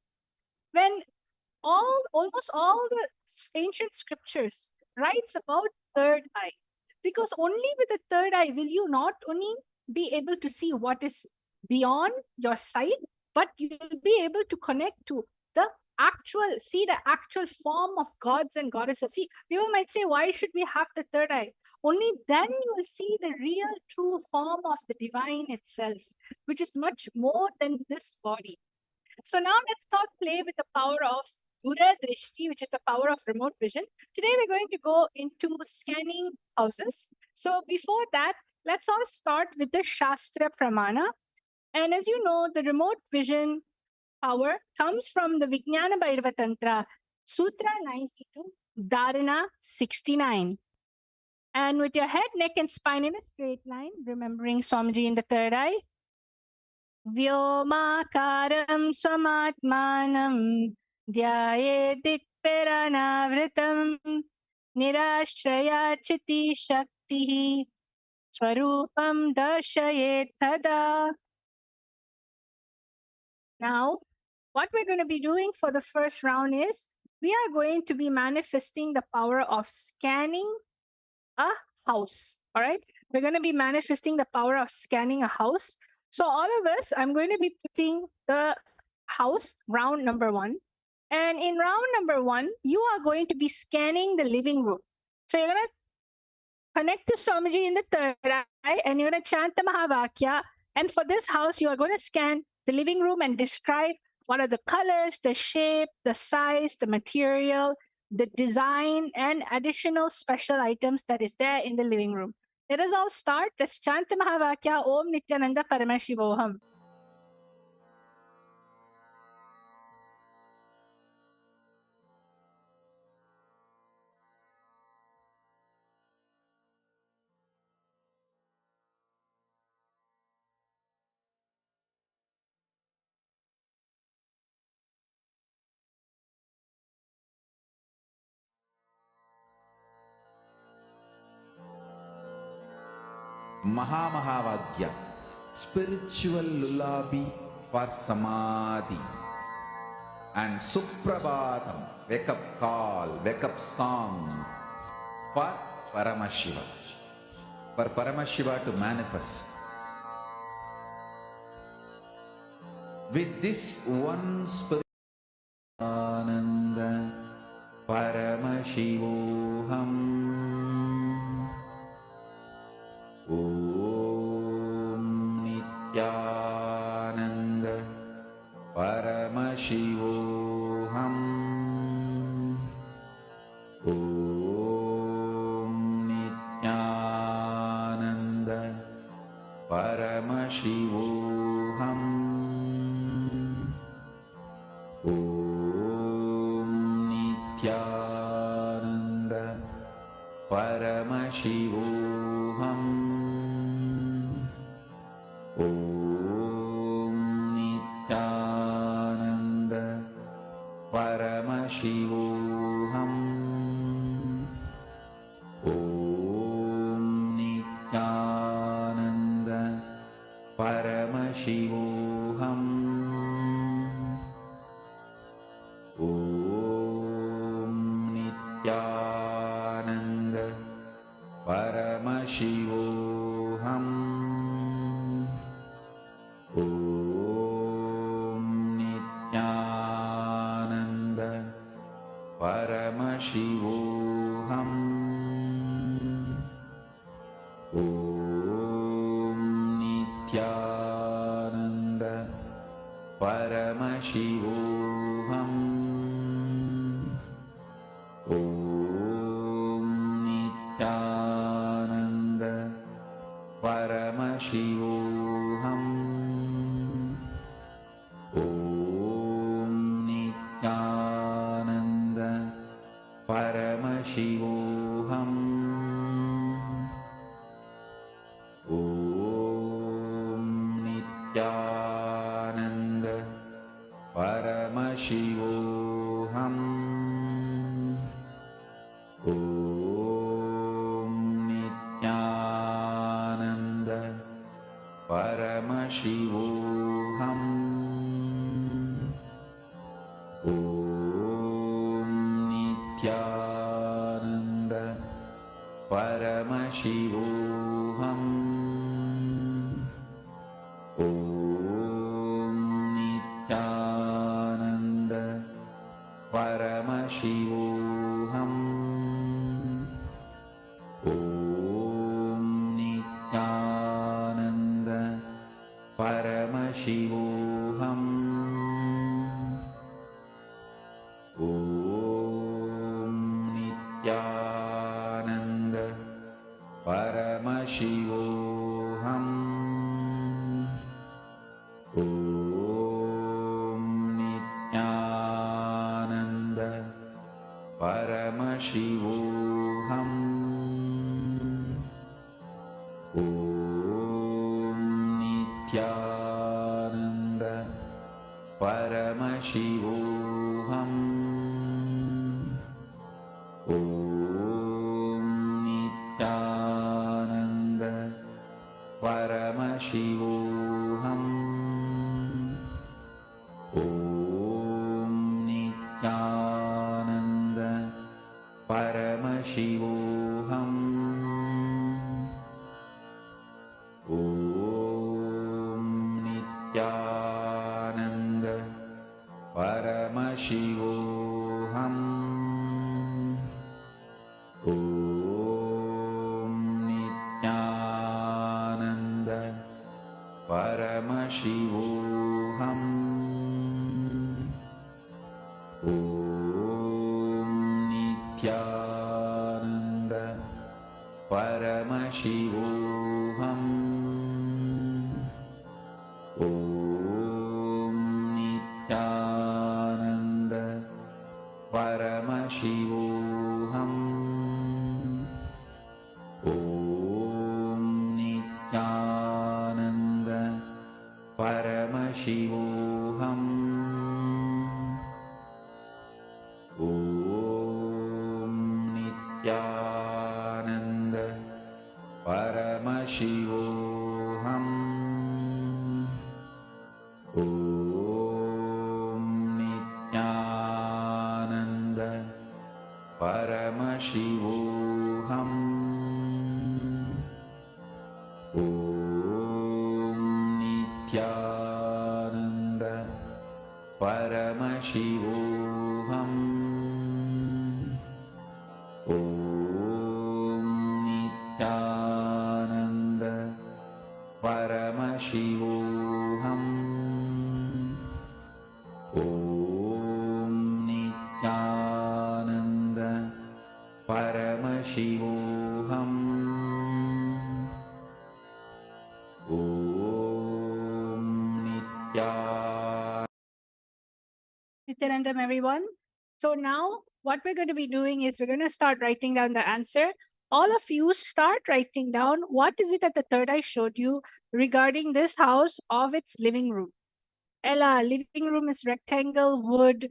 Speaker 10: when almost all the ancient scriptures writes about third eye, because only with the third eye will you not only be able to see what is beyond your sight, but you will be able to connect to the actual form of gods and goddesses. See, people might say, why should we have the third eye? Only then you will see the real true form of the divine itself, which is much more than this body. So now let's start play with the power of Dura Drishti, which is the power of remote vision. Today we're going to go into scanning houses. So before that, let's all start with the Shastra Pramana. And as you know, the remote vision power comes from the Vijnana Bhairava Tantra, Sutra 92, Dharana 69. And with your head, neck, and spine in a straight line, remembering Swamiji in the third eye. Vyomakaram swamatmanam dhyayedik-piranavritam nirashraya-chiti shaktihi swarupam darshayet tada. Now, What we're going to be doing for the first round is we are going to be manifesting the power of scanning a house. All right. We're going to be manifesting the power of scanning a house. So, all of us, I'm going to be putting the house round number 1. And in round number 1, you are going to be scanning the living room. So, you're going to connect to Swamiji in the third eye and you're going to chant the Mahavakya. And for this house, you are going to scan the living room and describe what are the colors, the shape, the size, the material, the design, and additional special items that is there in the living room. Let us all start. Let's chant the Mahavakya. Om Nithyananda Paramashivoham.
Speaker 7: Mahamahavagya, spiritual lullaby for Samadhi. And Suprabhatam, wake up call, wake up song for Paramashiva. For Paramashiva to manifest. With this one spirit, Ananda Paramashivoham. Om Nithyananda Paramashivoham. Om Nithyananda Paramashivoham. Om Nithyananda Paramashivoham. Om Nithyananda Paramashivoham. Om Nithyananda Paramashivoham. Om Nithyananda Paramashivoham. Om Nithyananda Paramashivoham. Om Nithyananda Paramashivoham. Om Nithyananda Paramashivoham. Om Nithyananda Paramashivoham. Om Nithyananda Paramashivoham. Om Nithyananda Paramashivoham. Om Nithyananda Paramashivoham. Om Nithyananda Paramashivoham. Om Nithyananda Paramashivoham. Om Nithyananda Paramashivoham. Om Nithyananda Paramashivoham. Om Nithyananda Paramashivoham. Om Nithyananda Paramashivoham. Om Paramashivoham. Om Nithyananda Paramashivoham. Om Nithyananda Paramashivoham. Om Nithyananda Paramashivoham. Om Nithyananda Paramashivoham. Om Nithyananda Paramashivoham. Om Nithyananda Paramashivoham. Om Nithyananda Paramashivoham. Om Nithyananda Paramashivoham. Om Nithyananda.
Speaker 10: Nithyanandam, everyone. So now what we're going to be doing is we're going to start writing down the answer. All of you start writing down what is it that the third eye showed you regarding this house of its living room. Ella, living room is rectangle, wood,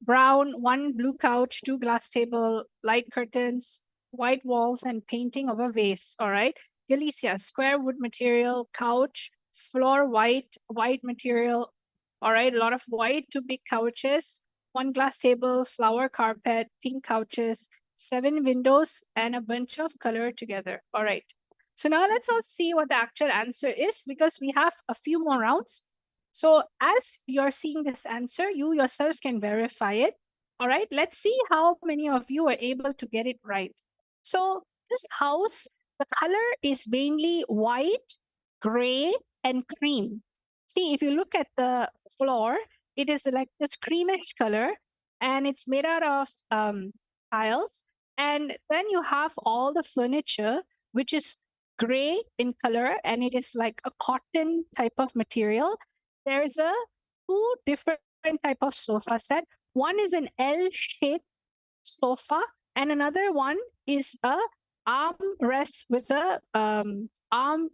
Speaker 10: brown, one blue couch, two glass table, light curtains, white walls, and painting of a vase. All right. Galicia, square wood material, couch, floor white, white material. All right. A lot of white, two big couches, one glass table, flower carpet, pink couches, 7 windows, and a bunch of color together. All right. So now let's all see what the actual answer is because we have a few more rounds. So as you're seeing this answer, you yourself can verify it. All right, let's see how many of you are able to get it right. So this house, the color is mainly white, gray, and cream. See, if you look at the floor, it is like this creamish color and it's made out of tiles. And then you have all the furniture, which is gray in color and it is like a cotton type of material. There's a 2 different type of sofa set. One is an L-shaped sofa and another one is a armrest with a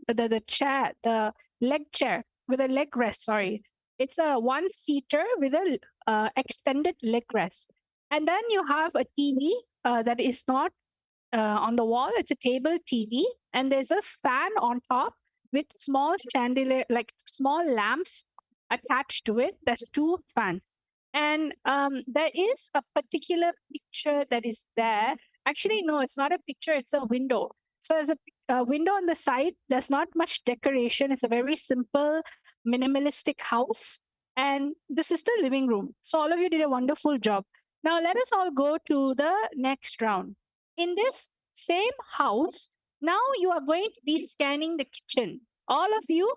Speaker 10: the chair, the leg chair with a leg rest. Sorry, it's a one-seater with a extended leg rest. And then you have a TV that is not on the wall. It's a table TV and there's a fan on top with small chandelier, like small lamps attached to it. There's 2 fans. And there is a particular picture that is there. Actually, no, it's not a picture, it's a window. So there's a window on the side. There's not much decoration. It's a very simple, minimalistic house. And this is the living room. So all of you did a wonderful job. Now let us all go to the next round. In this same house, now you are going to be scanning the kitchen. All of you,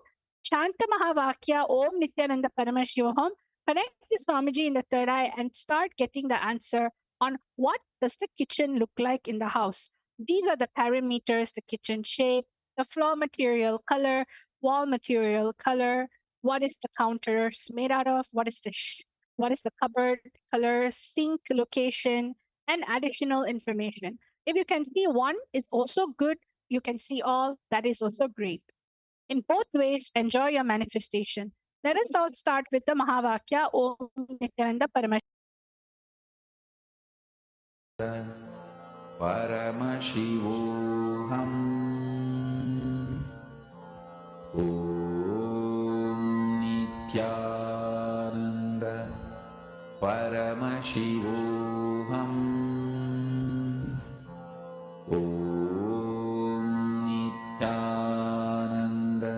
Speaker 10: Chanta Mahavakya Om Nithyananda Paramashivoham, connect to Swamiji in the third eye and start getting the answer on what does the kitchen look like in the house. These are the parameters: the kitchen shape, the floor material, color, wall material, color, what is the counters made out of, what is the cupboard, color, sink location, and additional information. If you can see one, it's also good. You can see all, that is also great. In both ways, enjoy your manifestation. Let us all start with the Mahavakya Om Nithyananda
Speaker 7: Paramashivoham. Om Nithyananda Paramashivoham. Om Nithyananda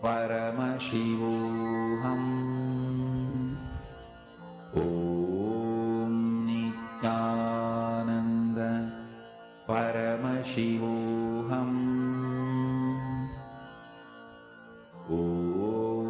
Speaker 7: Paramashivoham. Om Nithyananda Paramashivoham. Om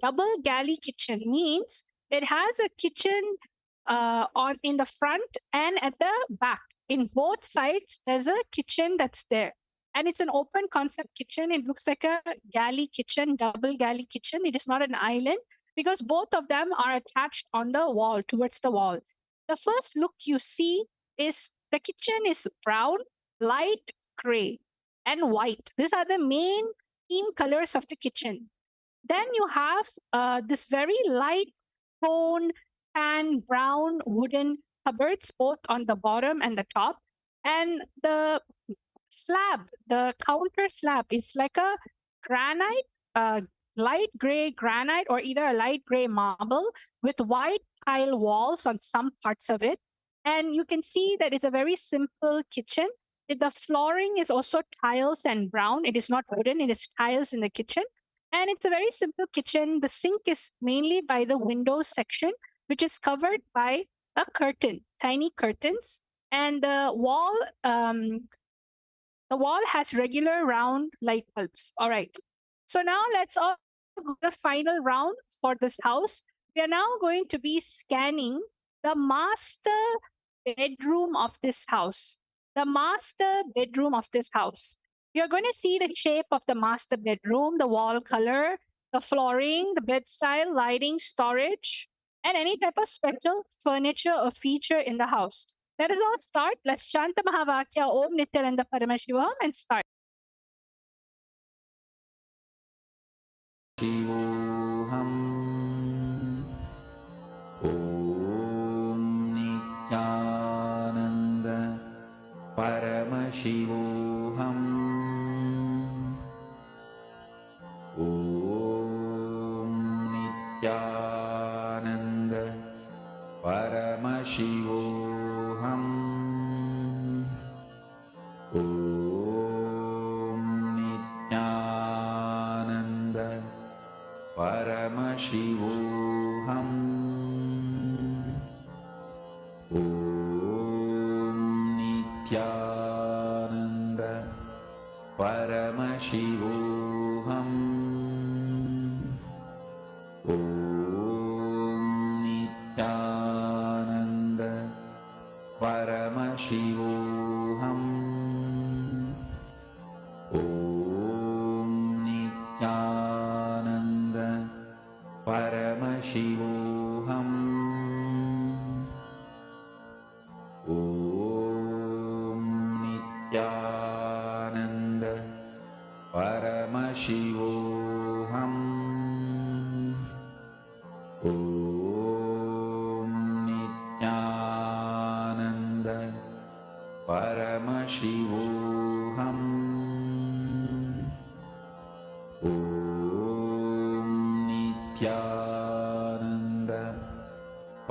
Speaker 10: double galley kitchen means it has a kitchen in the front and at the back. In both sides, there's a kitchen that's there. And it's an open concept kitchen. It looks like a galley kitchen, double galley kitchen. It is not an island because both of them are attached on the wall, towards the wall. The first look you see is the kitchen is brown, light gray, and white. These are the main theme colors of the kitchen. Then you have this very light tone tan brown wooden cupboards, both on the bottom and the top. And the slab, the counter slab, is like a granite, light gray granite or either a light gray marble with white tile walls on some parts of it. And you can see that it's a very simple kitchen. The flooring is also tiles and brown. It is not wooden, it is tiles in the kitchen. And it's a very simple kitchen. The sink is mainly by the window section, which is covered by a curtain, tiny curtains. And the wall has regular round light bulbs. All right. So now let's all go the final round for this house. We are now going to be scanning the master bedroom of this house. The master bedroom of this house. You're going to see the shape of the master bedroom, the wall color, the flooring, the bed style, lighting, storage, and any type of special furniture or feature in the house. Let us all start. Let's chant the Mahavakya Om Nithyananda Paramashivoham and start.
Speaker 7: Shivoham Om Nithyananda Paramashivoham Om Nithyananda Paramashivoham Om Nithyananda Paramashivoham Om Nithyananda Paramashivoham Om Nithyananda Paramashivoham Om Nithyananda Paramashivoham Om Nithyananda Paramashivoham Om Nithyananda Paramashivoham Om Nithyananda Paramashivoham Om Nithyananda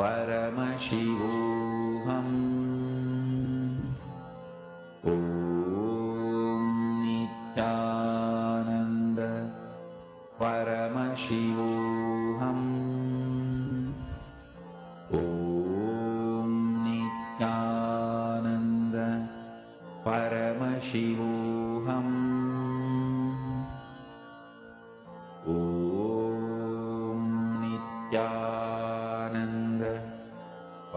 Speaker 7: Paramashivoham Om Nithyananda Paramashivoham Om Nithyananda Paramashivoham Om Nithyananda Paramashivoham Om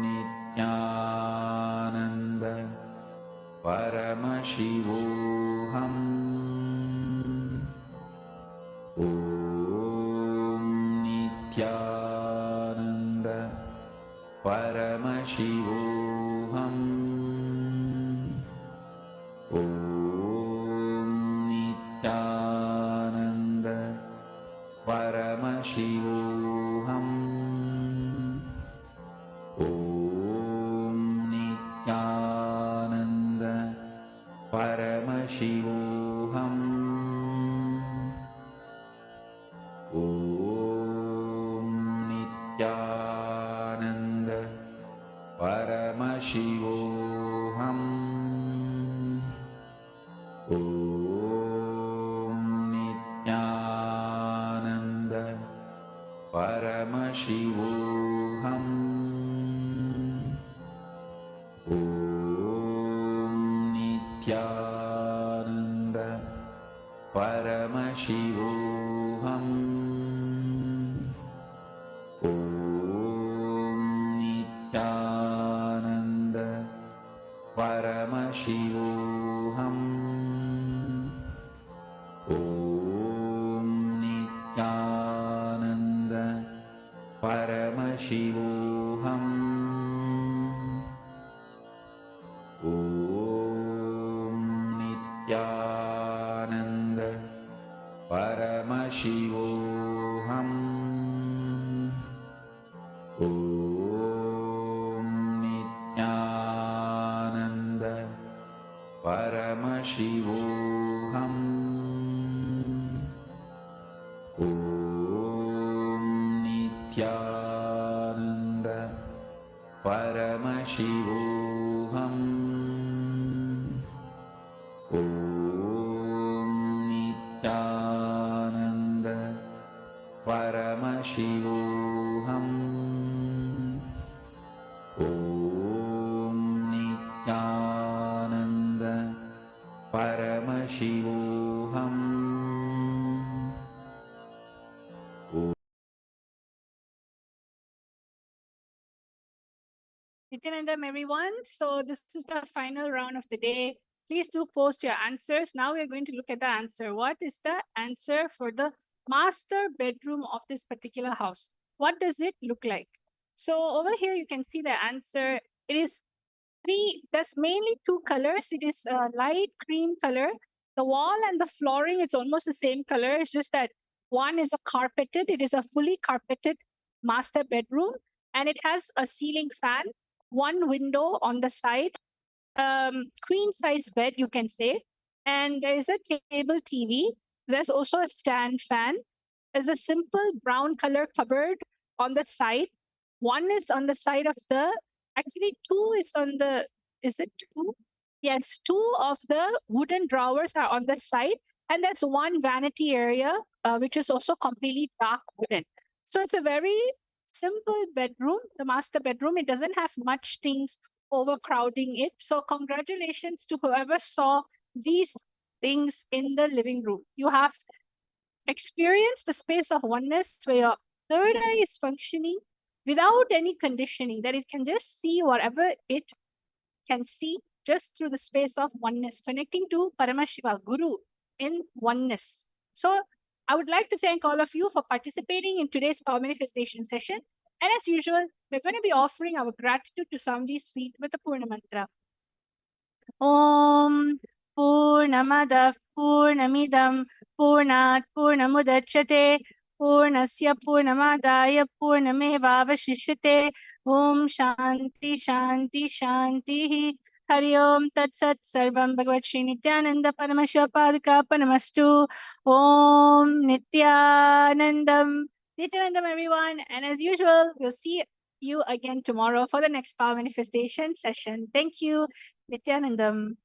Speaker 7: Nithyananda Paramashivoham Om Nithyananda Paramashivoham Om Nithyananda Paramashivoham Om Nithyananda Paramashivoham Om Nithyananda Paramashivoham Om Om Nithyananda Paramashivoham. Om Nithyananda Paramashivoham. Om Nithyananda Paramashivoham. Om Nithyananda Paramashivoham. Om Nithyananda Paramashivoham.
Speaker 10: Nithyanandam, everyone. So this is the final round of the day. Please do post your answers. Now we're going to look at the answer. What is the answer for the master bedroom of this particular house? What does it look like? So over here, you can see the answer. It is there's mainly two colors. It is a light cream color. The wall and the flooring, it's almost the same color. It's just that one is a carpeted. It is a fully carpeted master bedroom. And it has a ceiling fan, one window on the side, queen size bed, you can say. And there is a cable TV. There's also a stand fan. There's a simple brown color cupboard on the side. One is on the side of actually two is on the, is it two? Yes, two of the wooden drawers are on the side. And there's one vanity area, which is also completely dark wooden. So it's a very simple bedroom, the master bedroom. It doesn't have much things overcrowding it. So congratulations to whoever saw these things in the living room. You have experienced the space of oneness where your third eye is functioning without any conditioning, that it can just see whatever it can see just through the space of oneness, connecting to Paramashiva, Guru, in oneness. So I would like to thank all of you for participating in today's power manifestation session. And as usual, we're going to be offering our gratitude to Swamiji's feet with the Purna Mantra. Om Purnamadav Purnamidam Purnat Purnamudachyate Purnasya Purnamadaya Purnamevavashishyate. Om Shanti Shanti Shanti. Hari Om Tat Sat Sarvam Bhagavad Shri Nithyananda Paramashiva Padika Panamastu. Om Nithyanandam. Nithyanandam, everyone. And as usual, we'll see you again tomorrow for the next power manifestation session. Thank you. Nithyanandam.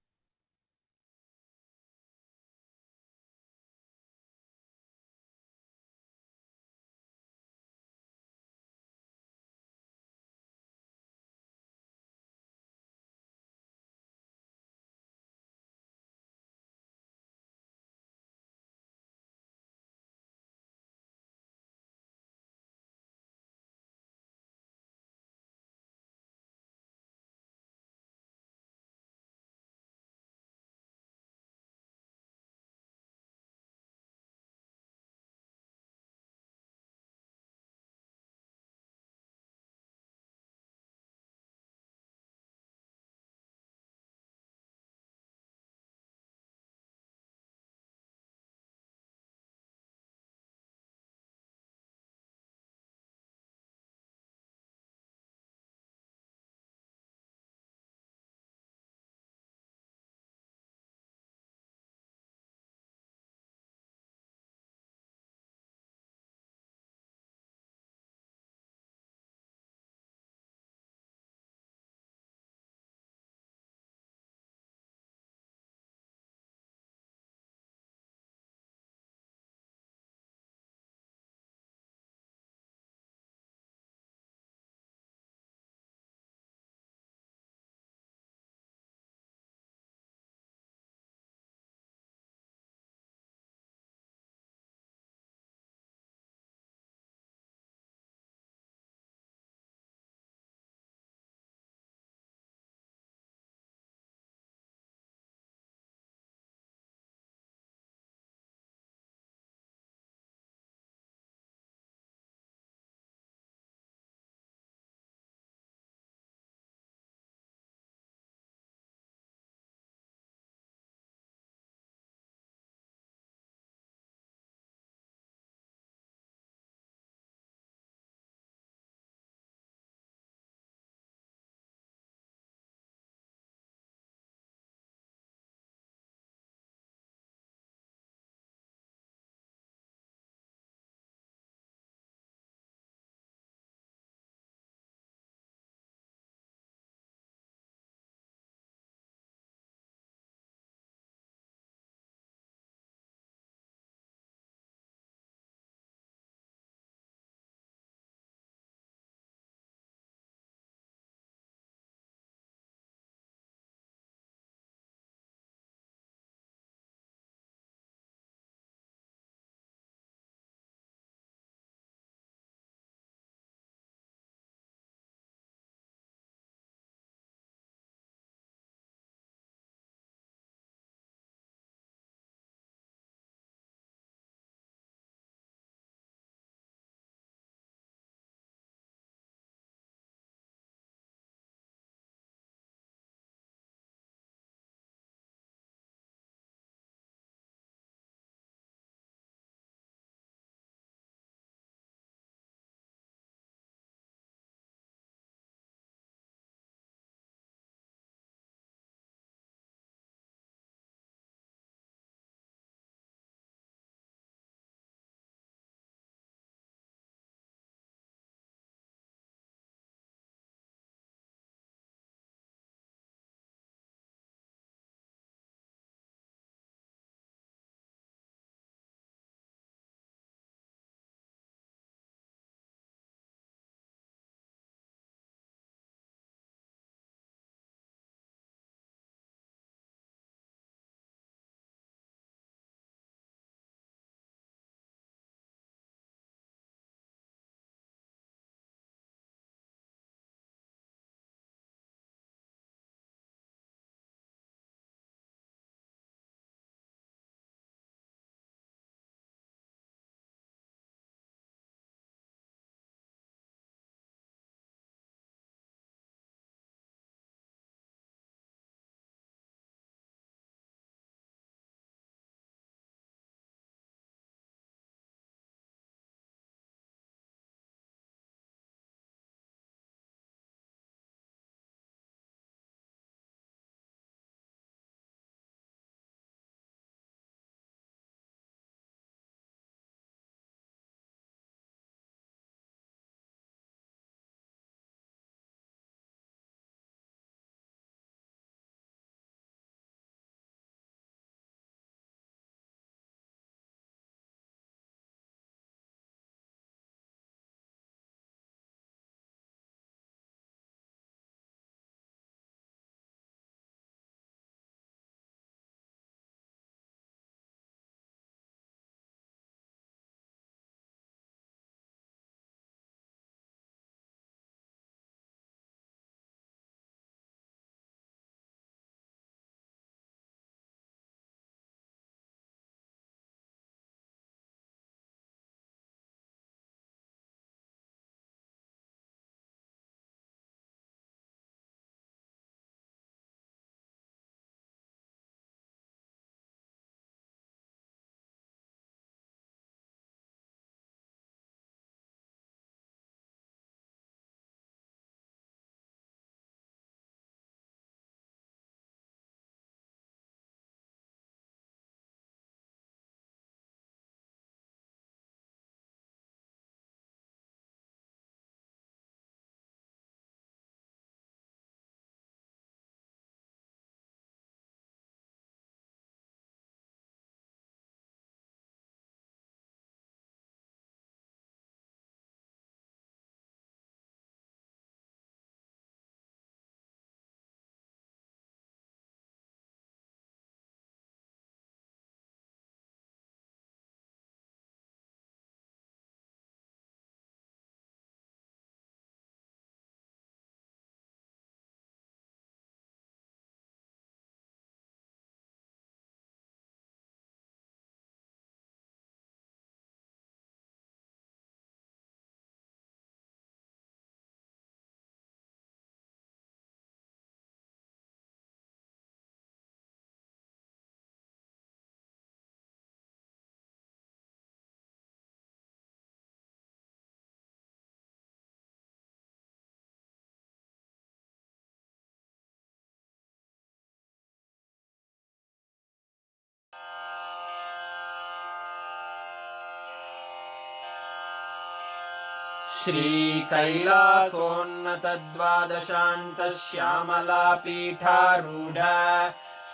Speaker 11: श्रीकैलासोन्नतद्वादशान्तश्यामलापीठारूढ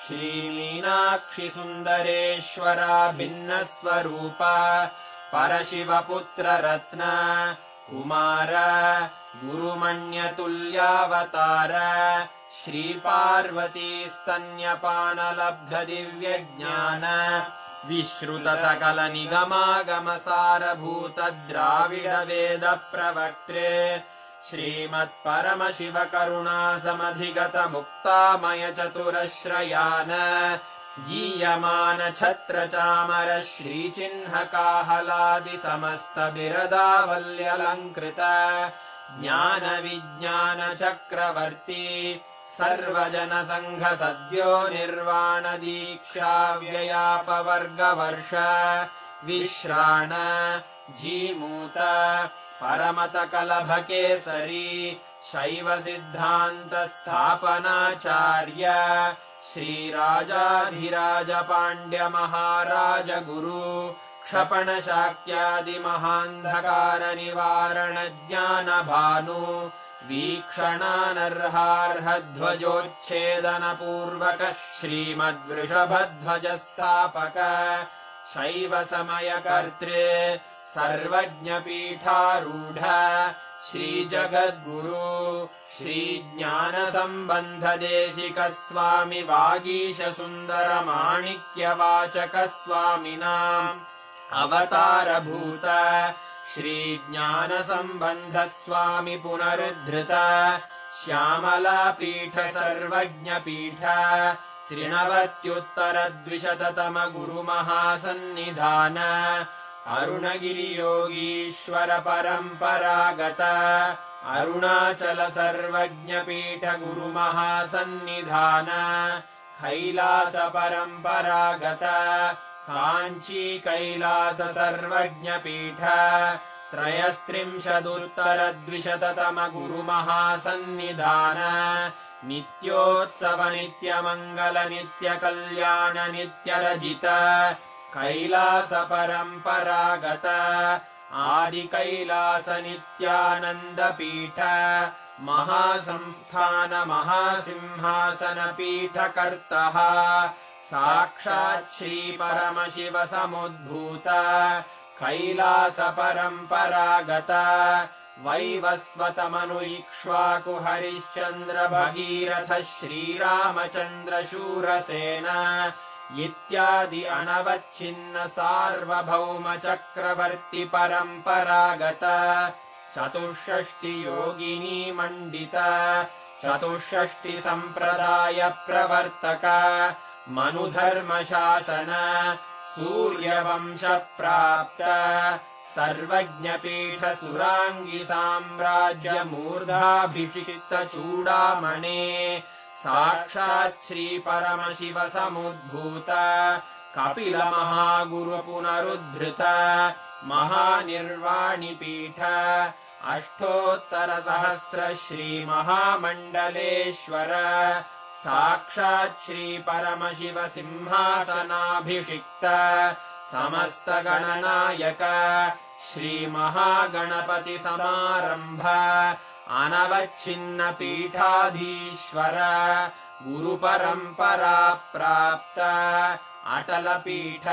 Speaker 11: श्रीमीनाक्षि सुन्दरेश्वरा भिन्नस्वरूप परशिवपुत्ररत्न Kumar गुरुमण्यतुल्यावतार श्रीपार्वतीस्तन्यपानलब्धदिव्यज्ञान विश्रुतसकलनिगमागमसारभूत द्राविडवेदप्रवक्त्रे श्रीमत्परमशिवकरुणासमधिगतमुक्तामयचतुरश्रयान गीयमान छत्रचामर श्रीचिह्नकाहलादिसमस्तबिरदावल्यलङ्कृत ज्ञानविज्ञानचक्रवर्ती सर्वजनसङ्घसद्यो निर्वाणदीक्षाव्ययापवर्गवर्ष विश्राण Jimuta परमतकलभकेसरी शैवसिद्धान्तस्थापनाचार्य श्रीराजाधिराजपाण्ड्यमहाराजगुरु क्षपणशाक्यादिमहान्धकारनिवारणज्ञानभानु वीक्षणानर्हार्हध्वजोच्छेदनपूर्वक श्रीमद्वृषभध्वजस्थापक शैवसमयकर्त्रे सर्वज्ञपीठारूढ श्रीजगद्गुरु श्रीज्ञानसम्बन्धदेशिकस्वामि वागीशसुन्दरमाणिक्यवाचकस्वामिनाम् अवतारभूत श्रीज्ञानसम्बन्धस्वामि पुनरुद्धृत श्यामलापीठ सर्वज्ञपीठ 93 गुरुमहासन्निधान अरुणगिरियोगीश्वर परम्परागत अरुणाचल सर्वज्ञपीठ गुरुमहासन्निधान कैलास परम्परागत काञ्ची कैलास सर्वज्ञपीठ 33 गुरुमहासन्निधान नित्योत्सव नित्यमङ्गल नित्यकल्याण नित्यरजित कैलास परम्परागत आदिकैलास नित्यानन्दपीठ महासंस्थान महासिंहासनपीठकर्तः साक्षात् श्रीपरमशिव समुद्भूत कैलास परम्परागत वैवस्वतमनु इक्ष्वाकु हरिश्चन्द्र भगीरथ श्रीरामचन्द्र शूरसेन इत्यादि अनवच्छिन्न सार्वभौम चक्रवर्ति परम्परागत 64 योगिनी मण्डित 64 सम्प्रदाय प्रवर्तक मनुधर्मशासन सूर्यवंश प्राप्त सर्वज्ञपीठ सुराङ्गी साम्राज्य मूर्धाभिषिक्त चूडामणे साक्षात् श्री परमशिव समुद्भूत कपिल महागुरु पुनरुद्धृत महानिर्वाणिपीठ अष्टोत्तर सहस्र श्री महामण्डलेश्वर साक्षात् श्री परमशिव सिंहासनाभिषिक्त समस्त गणनायक श्री महागणपति समारंभ अनवच्छिन्न पीठाधीश्वर गुरु परंपरा प्राप्त अटल पीठ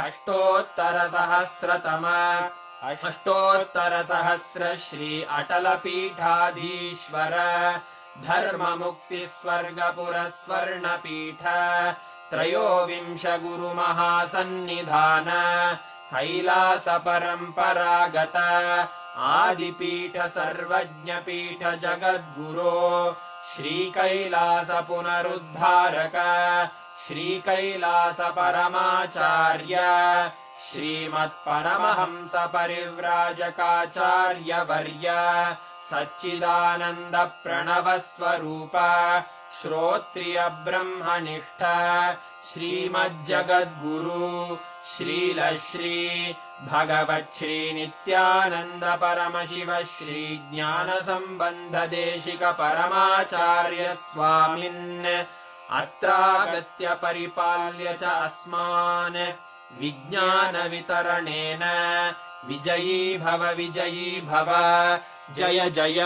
Speaker 11: अष्टोत्तर सहस्र श्री अटल पीठाधीश्वर धर्म मुक्ति स्वर्गपुर स्वर्ण पीठ 23 गुरु महासन्निधान कैलास परम्परागत आदिपीठ सर्वज्ञपीठ जगद्गुरो श्री कैलास पुनरुद्धारक श्री कैलास परमाचार्य श्रीमत्परमहंस परिव्राजकाचार्य वर्य सच्चिदानंद प्रणव स्वरूप श्रोत्रिय ब्रह्मनिष्ठ श्रीमज्जगद्गुरु श्रीलश्री भगवच्छ्री नित्यानंद परमशिव श्री ज्ञान संबंध देशिक परमाचार्य स्वामिन् अत्रागत्य परिपाल्य च अस्मान् विज्ञान वितरणेन विजयी भव जय जय